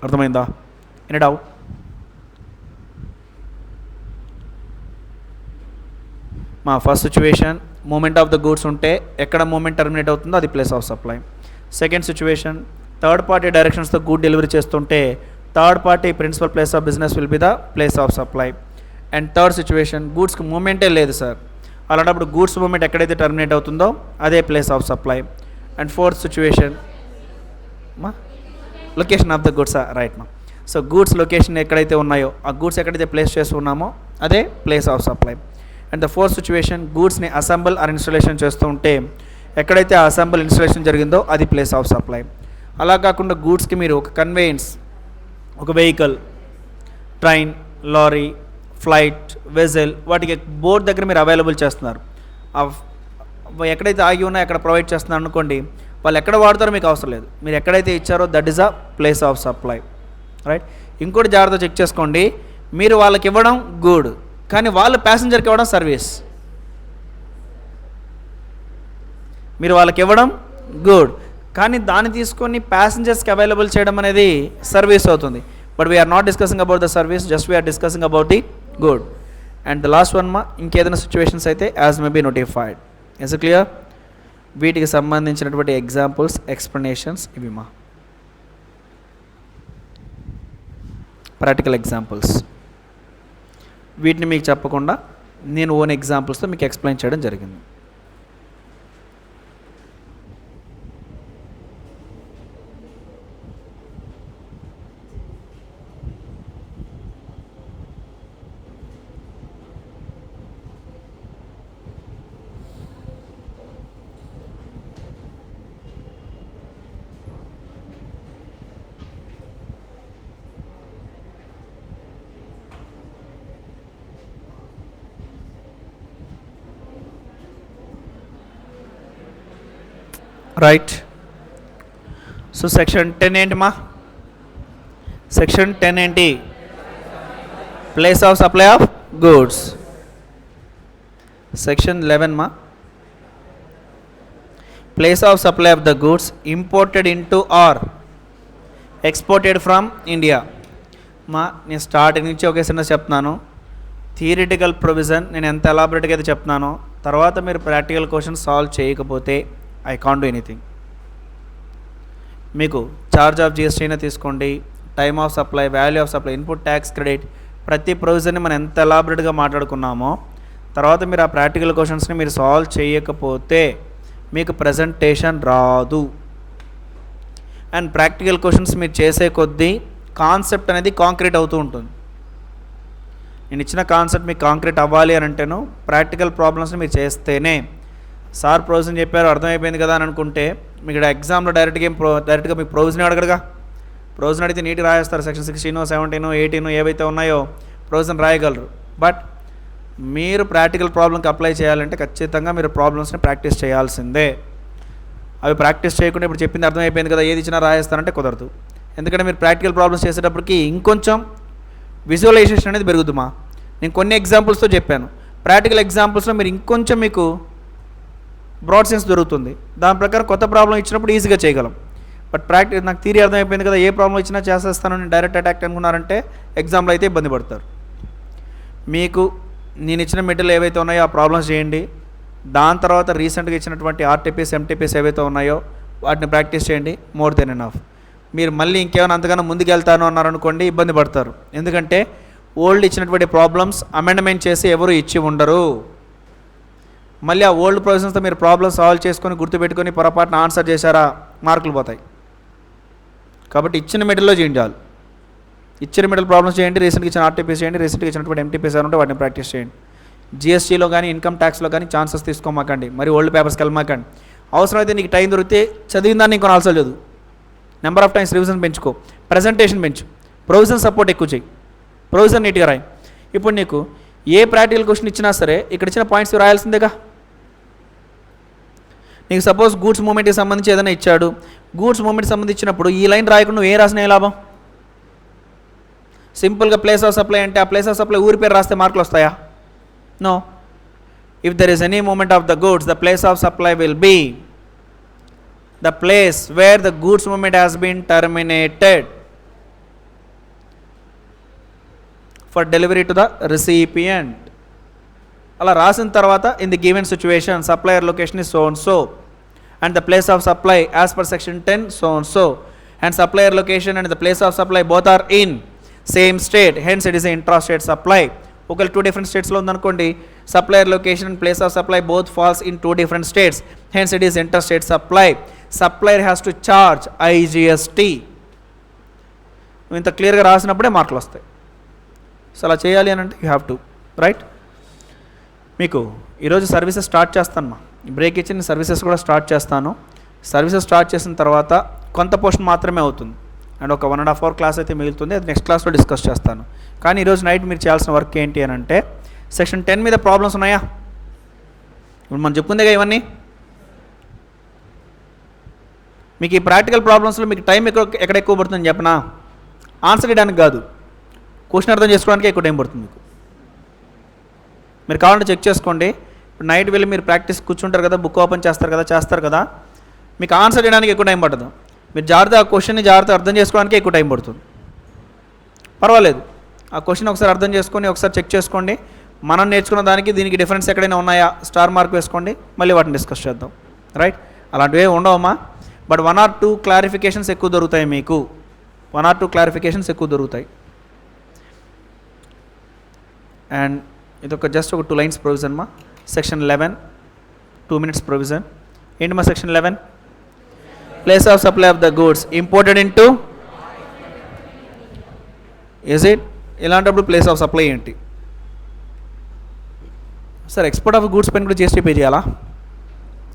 అర్థమైందా? Any doubt? మా first situation movement of the goods ఉంటే ఎక్కడ మూమెంట్ టర్మినేట్ అవుతుందో అది place of supply. Second situation third party డైరెక్షన్స్తో గూడ్ డెలివరీ చేస్తుంటే third party principal place of business will be the place of supply. And third situation గూడ్స్కి మూమెంటే లేదు sir, అలాంటప్పుడు గూడ్స్ మూమెంట్ ఎక్కడైతే టర్మినేట్ అవుతుందో అదే place of supply. And fourth situation మా location of the goods. Right మా. సో గూడ్స్ లొకేషన్ ఎక్కడైతే ఉన్నాయో, ఆ గూడ్స్ ఎక్కడైతే ప్లేస్ చేసి ఉన్నామో అదే place of supply. And the fourth situation గూడ్స్ని అసెంబుల్ ఆర్ ఇన్స్టాలేషన్ చేస్తూ ఉంటే ఎక్కడైతే ఆ అసెంబుల్ ఇన్స్టాలేషన్ జరిగిందో అది ప్లేస్ ఆఫ్ సప్లై. అలా కాకుండా గూడ్స్కి మీరు ఒక కన్వేయన్స్, ఒక vehicle, train, lorry, flight, vessel, వాటికి బోర్డు దగ్గర మీరు అవైలబుల్ చేస్తున్నారు. ఎక్కడైతే ఆగి ఉన్నాయో అక్కడ ప్రొవైడ్ చేస్తున్నారు అనుకోండి, వాళ్ళు ఎక్కడ వాడతారో మీకు అవసరం లేదు. మీరు ఎక్కడైతే ఇచ్చారో that is a place of supply. Right. ఇంకోటి జాగ్రత్త చెక్ చేసుకోండి, మీరు వాళ్ళకి ఇవ్వడం గుడ్, కానీ వాళ్ళు ప్యాసింజర్కి ఇవ్వడం సర్వీస్. మీరు వాళ్ళకి ఇవ్వడం గుడ్, కానీ దాన్ని తీసుకొని ప్యాసింజర్స్కి అవైలబుల్ చేయడం అనేది సర్వీస్ అవుతుంది. But we're not discussing about the service, just we're discussing about the good. And the last one మా, ఇంకేదైనా సిచ్యువేషన్స్ అయితే as may be notified. Is it clear? వీటికి సంబంధించినటువంటి ఎగ్జాంపుల్స్, ఎక్స్ప్లెనేషన్స్ ఇవి మా ప్రాక్టికల్ ఎగ్జాంపుల్స్. వీటిని మీకు చెప్పకుండా నేను ఓన్ ఎగ్జాంపుల్స్తో మీకు ఎక్స్ప్లెయిన్ చేయడం జరిగింది. రైట్. సో సెక్షన్ 10 ఏంటి మా? సెక్షన్ 10 ఏంటి? Place of supply of goods. Section 11 మా, place of supply of the goods imported into or exported from India. మా నేను స్టార్టింగ్ నుంచి ఒకే సెంటెన్స్ చెప్తున్నాను. థియరిటికల్ ప్రొవిజన్ నేను ఎంత ఎలాబరేట్గా అయితే చెప్తున్నానో, తర్వాత మీరు ప్రాక్టికల్ క్వశ్చన్ సాల్వ్ చేయకపోతే ఐ కాంట్ డూ ఎనీథింగ్. మీకు ఛార్జ్ ఆఫ్ జిఎస్టీ అయినా తీసుకోండి, time of supply, value of supply, input tax credit, ప్రతి ప్రొవిజన్ని మనం ఎంత ఎలాబరేట్గా మాట్లాడుకున్నామో తర్వాత మీరు ఆ ప్రాక్టికల్ క్వశ్చన్స్ని మీరు సాల్వ్ చేయకపోతే మీకు ప్రజెంటేషన్ రాదు. అండ్ ప్రాక్టికల్ క్వశ్చన్స్ మీరు చేసే కొద్దీ కాన్సెప్ట్ అనేది కాంక్రీట్ అవుతూ ఉంటుంది. నేను ఇచ్చిన కాన్సెప్ట్ మీకు కాంక్రీట్ అవ్వాలి అని అంటేను ప్రాక్టికల్ ప్రాబ్లమ్స్ని మీరు చేస్తేనే. సార్ ప్రొవిజన్ చెప్పారు అర్థమైపోయింది కదా అని అనుకుంటే మీకు ఎగ్జామ్లో డైరెక్ట్గా మీకు ప్రొవిజన్ అడగడుగా. ప్రొవిజన్ అడిగితే నీట్గా రాయేస్తారు. సెక్షన్ 16, 17, 18 ఏవైతే ఉన్నాయో ప్రొవిజన్ రాయగలరు. బట్ మీరు ప్రాక్టికల్ ప్రాబ్లంకి అప్లై చేయాలంటే ఖచ్చితంగా మీరు ప్రాబ్లమ్స్ని ప్రాక్టీస్ చేయాల్సిందే. అవి ప్రాక్టీస్ చేయకుండా ఇప్పుడు చెప్పింది అర్థమైపోయింది కదా ఏది ఇచ్చినా రాయేస్తారంటే కుదరదు. ఎందుకంటే మీరు ప్రాక్టికల్ ప్రాబ్లమ్స్ చేసేటప్పటికి ఇంకొంచెం విజువలైజేషన్ అనేది పెరుగుతుందా. నేను కొన్ని ఎగ్జాంపుల్స్తో చెప్పాను. ప్రాక్టికల్ ఎగ్జాంపుల్స్లో మీరు ఇంకొంచెం మీకు బ్రాడ్ సెన్స్ దొరుకుతుంది. దాని ప్రకారం కొత్త ప్రాబ్లం ఇచ్చినప్పుడు ఈజీగా చేయగలం. బట్ నాకు థియరీ అర్థమైపోయింది కదా ఏ ప్రాబ్లం ఇచ్చినా చేసేస్తానని డైరెక్ట్ అటాక్ అనుకున్నారంటే ఎగ్జామ్లో అయితే ఇబ్బంది పడతారు. మీకు నేను ఇచ్చిన మెటీరియల్ ఏవైతే ఉన్నాయో ఆ ప్రాబ్లమ్స్ చేయండి. దాని తర్వాత రీసెంట్గా ఇచ్చినటువంటి ఆర్టీపీస్ ఎంటీపీస్ ఏవైతే ఉన్నాయో వాటిని ప్రాక్టీస్ చేయండి. More than enough. మీరు మళ్ళీ ఇంకేమైనా అంతగానో ముందుకు వెళ్తాను అన్నారనుకోండి ఇబ్బంది పడతారు. ఎందుకంటే ఓల్డ్ ఇచ్చినటువంటి ప్రాబ్లమ్స్ అమెండ్మెంట్ చేసి ఎవరు ఇచ్చి ఉండరు. మళ్ళీ ఆ ఓల్డ్ ప్రొవిజన్స్తో మీరు ప్రాబ్లమ్ సాల్వ్ చేసుకొని గుర్తుపెట్టుకొని పొరపాటున ఆన్సర్ చేశారా మార్కులు పోతాయి. కాబట్టి ఇచ్చిన మెటీరియల్లో చేయించాలి. ఇచ్చిన మెటీరియల్ ప్రాబ్లమ్స్ చేయండి. రీసెంట్గా ఇచ్చిన ఆర్టీపీస్ చేయండి. రీసెంట్గా ఇచ్చినటువంటి ఎంటీపీస్ ఉంటే వాటిని ప్రాక్టీస్ చేయండి. జిఎస్టీలో కానీ ఇన్కమ్ ట్యాక్స్లో కానీ ఛాన్సెస్ తీసుకోమాకండి. మరి ఓల్డ్ పేపర్స్కి వెళ్ళమాకండి. అవసరమైతే నీకు టైం దొరికితే చదివిన దాన్ని ఇంకొన్ని ఆల్సో చదువు. నెంబర్ ఆఫ్ టైమ్స్ రివిజన్ పెంచుకో. ప్రజెంటేషన్ పెంచు. ప్రొవిజన్ సపోర్ట్ ఎక్కువ చేయి. ప్రొవిజన్ నీట్గా రాయి. ఇప్పుడు నీకు ఏ ప్రాక్టికల్ క్వశ్చన్ ఇచ్చినా సరే ఇక్కడ ఇచ్చిన పాయింట్స్ రాయాల్సిందేగా. నీకు సపోజ్ గూడ్స్ మూమెంట్కి సంబంధించి ఏదైనా ఇచ్చాడు. గూడ్స్ మూమెంట్కి సంబంధించినప్పుడు ఈ లైన్ రాయకుండా నువ్వు ఏ రాసిన లాభం? సింపుల్గా ప్లేస్ ఆఫ్ సప్లై అంటే ఆ ప్లేస్ ఆఫ్ సప్లై ఊరి పేరు రాస్తే మార్కులు వస్తాయా? No. If there is any movement of the goods the place of supply will be the place where the goods movement has been terminated for delivery to the recipient. అలా రాసిన తర్వాత in the given situation supplier location is so and so and the place of supply as per section 10 so and so and supplier location and the place of supply both are in same state, hence it is an intrastate supply. ఒకవేళ 2 different states లో ఉందనుకోండి supplier location and place of supply both falls in 2 different states, hence it is interstate supply. Supplier has to charge IGST. ఇంత క్లియర్గా రాసినప్పుడే మార్కులు వస్తాయి. So అలా చేయాలి అని అంటే యూ హ్యావ్ టు రైట్. మీకు ఈరోజు సర్వీసెస్ స్టార్ట్ చేస్తాను. బ్రేక్ ఇచ్చి నేను సర్వీసెస్ కూడా స్టార్ట్ చేస్తాను. సర్వీసెస్ స్టార్ట్ చేసిన తర్వాత కొంత పోర్షన్ మాత్రమే అవుతుంది అండ్ ఒక 1.5 hour క్లాస్ అయితే మిగులుతుంది. అది నెక్స్ట్ క్లాస్లో డిస్కస్ చేస్తాను. కానీ ఈరోజు నైట్ మీరు చేయాల్సిన వర్క్ ఏంటి అని అంటే సెక్షన్ 10 మీద ప్రాబ్లమ్స్ ఉన్నాయా? ఇప్పుడు మనం చెప్పుకుందేగా ఇవన్నీ. మీకు ఈ ప్రాక్టికల్ ప్రాబ్లమ్స్లో మీకు టైం ఎక్కడ ఎక్కువ పడుతుందని చెప్పనా? ఆన్సర్ చేయడానికి కాదు, క్వశ్చన్ అర్థం చేసుకోవడానికి ఎక్కువ టైం పడుతుంది మీకు. మీరు కావాలంటే చెక్ చేసుకోండి. ఇప్పుడు నైట్ వెళ్ళి మీరు ప్రాక్టీస్ కూర్చుంటారు కదా, బుక్ ఓపెన్ చేస్తారు కదా, మీకు ఆన్సర్ చేయడానికి ఎక్కువ టైం పడుతుంది. మీరు ఆ క్వశ్చన్ని జాగ్రత్త అర్థం చేసుకోవడానికి ఎక్కువ టైం పడుతుంది. పర్వాలేదు, ఆ క్వశ్చన్ ఒకసారి అర్థం చేసుకొని ఒకసారి చెక్ చేసుకోండి. మనం నేర్చుకున్న దానికి దీనికి డిఫరెన్స్ ఎక్కడైనా ఉన్నాయా స్టార్ మార్క్ వేసుకోండి. మళ్ళీ వాటిని డిస్కస్ చేద్దాం. రైట్. అలాంటివి ఉండవమ్మా. బట్ 1 or 2 క్లారిఫికేషన్స్ ఎక్కువ దొరుకుతాయి మీకు. 1 or 2 క్లారిఫికేషన్స్ ఎక్కువ దొరుకుతాయి. అండ్ ఇదొక జస్ట్ ఒక 2 lines ప్రొవిజన్ మా. సెక్షన్ 11 2 minutes ప్రొవిజన్ ఏంటి మా? Section 11 place of supply of the goods imported into is it. ఇలాంటప్పుడు ప్లేస్ ఆఫ్ సప్లై ఏంటి సార్? ఎక్స్పోర్ట్ ఆఫ్ గూడ్స్ పైన కూడా జిఎస్టీ పే చేయాలా?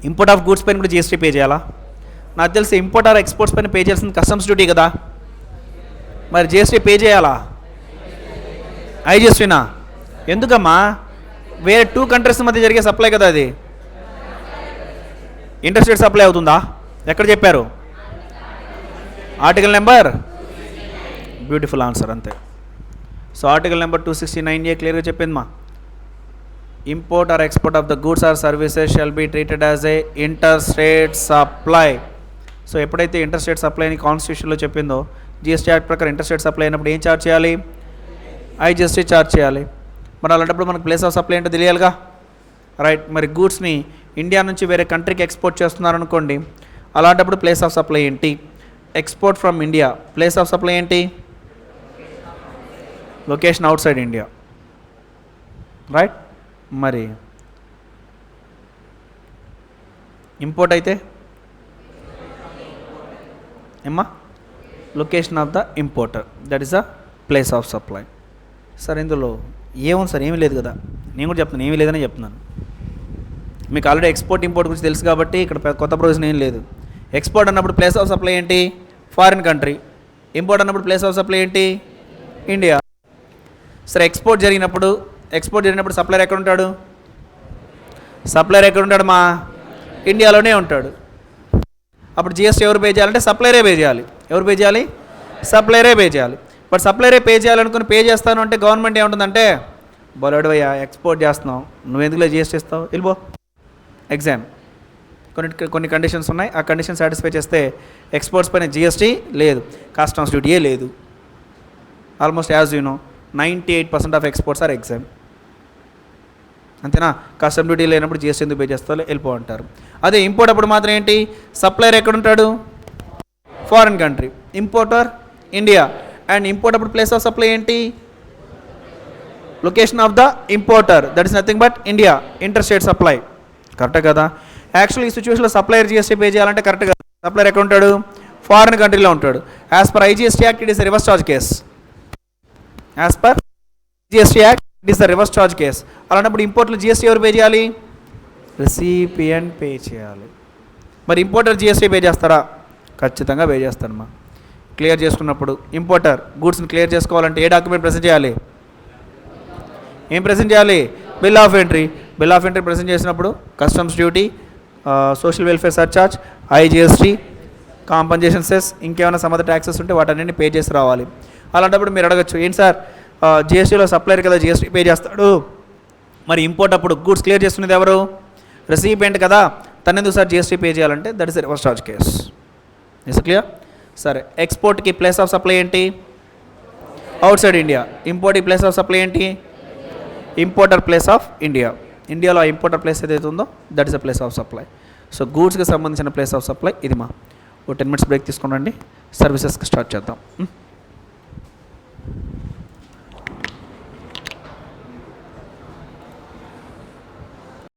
ఇంపోర్ట్ ఆఫ్ గూడ్స్ పైన కూడా జిఎస్టీ పే చేయాలా? నాకు తెలిసి ఇంపోర్ట్ ఆర్ ఎక్స్పోర్ట్స్ పైన పే చేయాల్సింది కస్టమ్స్ డ్యూటీ కదా, మరి జిఎస్టీ పే చేయాలా? ఐజిఎస్టీనా? ఎందుకమ్మా? వేరే 2 countries మధ్య జరిగే సప్లై కదా అది. ఇంటర్స్టేట్ సప్లై అవుతుందా? ఎక్కడ చెప్పారు? ఆర్టికల్ నెంబర్, బ్యూటిఫుల్ ఆన్సర్, అంతే. సో ఆర్టికల్ నెంబర్ 269A క్లియర్గా చెప్పింది మా. Import or export of the goods or services shall be treated as a interstate supply. So ఎప్పుడైతే ఇంటర్స్టేట్ సప్లై అని కాన్స్టిట్యూషన్లో చెప్పిందో జిఎస్టీ యాక్ట్ ప్రకారం ఇంటర్స్టేట్ సప్లై అయినప్పుడు ఏం ఛార్జ్ చేయాలి? ఐజిఎస్టీ ఛార్జ్ చేయాలి. మరి అలాంటప్పుడు మనకు ప్లేస్ ఆఫ్ సప్లై ఏంటో తెలియాలిగా. రైట్. మరి గూడ్స్ని ఇండియా నుంచి వేరే కంట్రీకి ఎక్స్పోర్ట్ చేస్తున్నారనుకోండి, అలాంటప్పుడు ప్లేస్ ఆఫ్ సప్లై ఏంటి? Export from India, place of supply ఏంటి? Location outside India. Right. మరి ఇంపోర్ట్ అయితే ఏమ్మా location of the importer, that is the place of supply. Sir ఇందులో ఏముంది సార్? ఏమీ లేదు కదా. నేను కూడా చెప్తున్నాను ఏమీ లేదని చెప్తున్నాను. మీకు ఆల్రెడీ ఎక్స్పోర్ట్ ఇంపోర్ట్ గురించి తెలుసు కాబట్టి ఇక్కడ కొత్త ప్రొవిజన్ ఏం లేదు. ఎక్స్పోర్ట్ అన్నప్పుడు ప్లేస్ ఆఫ్ సప్లై ఏంటి? Foreign country. ఇంపోర్ట్ అన్నప్పుడు ప్లేస్ ఆఫ్ సప్లై ఏంటి? ఇండియా. సరే ఎక్స్పోర్ట్ జరిగినప్పుడు సప్లయర్ ఎక్కడ ఉంటాడు? సప్లయర్ ఎక్కడ ఉంటాడు మా? ఇండియాలోనే ఉంటాడు. అప్పుడు జిఎస్టీ ఎవరు పే చేయాలంటే సప్లయరే పే చేయాలి. ఎవరు పే చేయాలి? సప్లయరే పే చేయాలి. బట్ సప్లయరే పే చేయాలనుకుని పే చేస్తాను అంటే గవర్నమెంట్ ఏముంటుందంటే, బోలెడవయ్యా ఎక్స్పోర్ట్ చేస్తున్నావు, నువ్వు ఎందుకులో జిఎస్టీ ఇస్తావు, వెళ్ళిపో. ఎగ్జామ్ కొన్ని కండిషన్స్ ఉన్నాయి. ఆ కండిషన్ సాటిస్ఫై చేస్తే ఎక్స్పోర్ట్స్ పైన జిఎస్టీ లేదు, కస్టమ్స్ డ్యూటీయే లేదు. Almost as you know 98% of exports are exempt. అంతేనా? కస్టమ్ డ్యూటీ లేనప్పుడు జిఎస్టీ ఎందుకు పే చేస్తావు, వెళ్ళిపో అంటారు. అదే ఇంపోర్ట్ అప్పుడు మాత్రం ఏంటి? సప్లయర్ ఎక్కడ ఉంటాడు? Foreign country. Importer India. And import అప్పుడు ప్లేస్ ఆఫ్ సప్లై ఏంటి? Location of the importer, that is nothing but India. Inter state supply. కరెక్టే కదా? యాక్చువల్లీ ఈ సిచ్యువేషన్లో సప్లయర్ జిఎస్టీ పే చేయాలంటే కరెక్ట్ కదా. సప్లయర్ ఎక్కడ ఉంటాడు? ఫారిన్ కంట్రీలో ఉంటాడు. As per IGST act it is reverse charge case. As per GST act it is the reverse charge case. అలాంటప్పుడు ఇంపోర్ట్లో జిఎస్టీ ఎవరు పే చేయాలి? రిసిపియంట్ పే చేయాలి. మరి ఇంపోర్టర్ జిఎస్టీ పే చేస్తారా? ఖచ్చితంగా పే చేస్తానమ్మా. క్లియర్ చేసుకున్నప్పుడు ఇంపోర్టర్ గూడ్స్ని క్లియర్ చేసుకోవాలంటే ఏ డాక్యుమెంట్ ప్రెజెంట్ చేయాలి? ఏం ప్రెజెంట్ చేయాలి? Bill of entry. Bill of entry present చేసినప్పుడు customs duty, social welfare surcharge, IGST, compensation cess, ఇంకేమైనా సమ్ అదర్ ట్యాక్సెస్ ఉంటే వాటన్నింటినీ పే చేసి రావాలి. అలాంటప్పుడు మీరు అడగచ్చు, ఏంటి సార్ జిఎస్టీలో సప్లయర్ కదా జిఎస్టీ పే చేస్తాడు, మరి ఇంపోర్ట్ అప్పుడు గూడ్స్ క్లియర్ చేస్తున్నది ఎవరు? రెసిపియంట్ కదా, తనెందుకు సార్ జిఎస్టీ పే చేయాలంటే that is reverse charge case. Is clear? సరే ఎక్స్పోర్ట్కి ప్లేస్ ఆఫ్ సప్లై ఏంటి? Outside India. ఇంపోర్ట్కి ప్లేస్ ఆఫ్ సప్లై ఏంటి? Importer place of India. ఇండియాలో ఆ ఇంపోర్టర్ ప్లేస్ ఏదైతే ఉందో that is the place of supply. So గూడ్స్కి సంబంధించిన ప్లేస్ ఆఫ్ సప్లై ఇది మా. ఓ 10 minutes బ్రేక్ తీసుకుని రండి, సర్వీసెస్కి స్టార్ట్ చేద్దాం.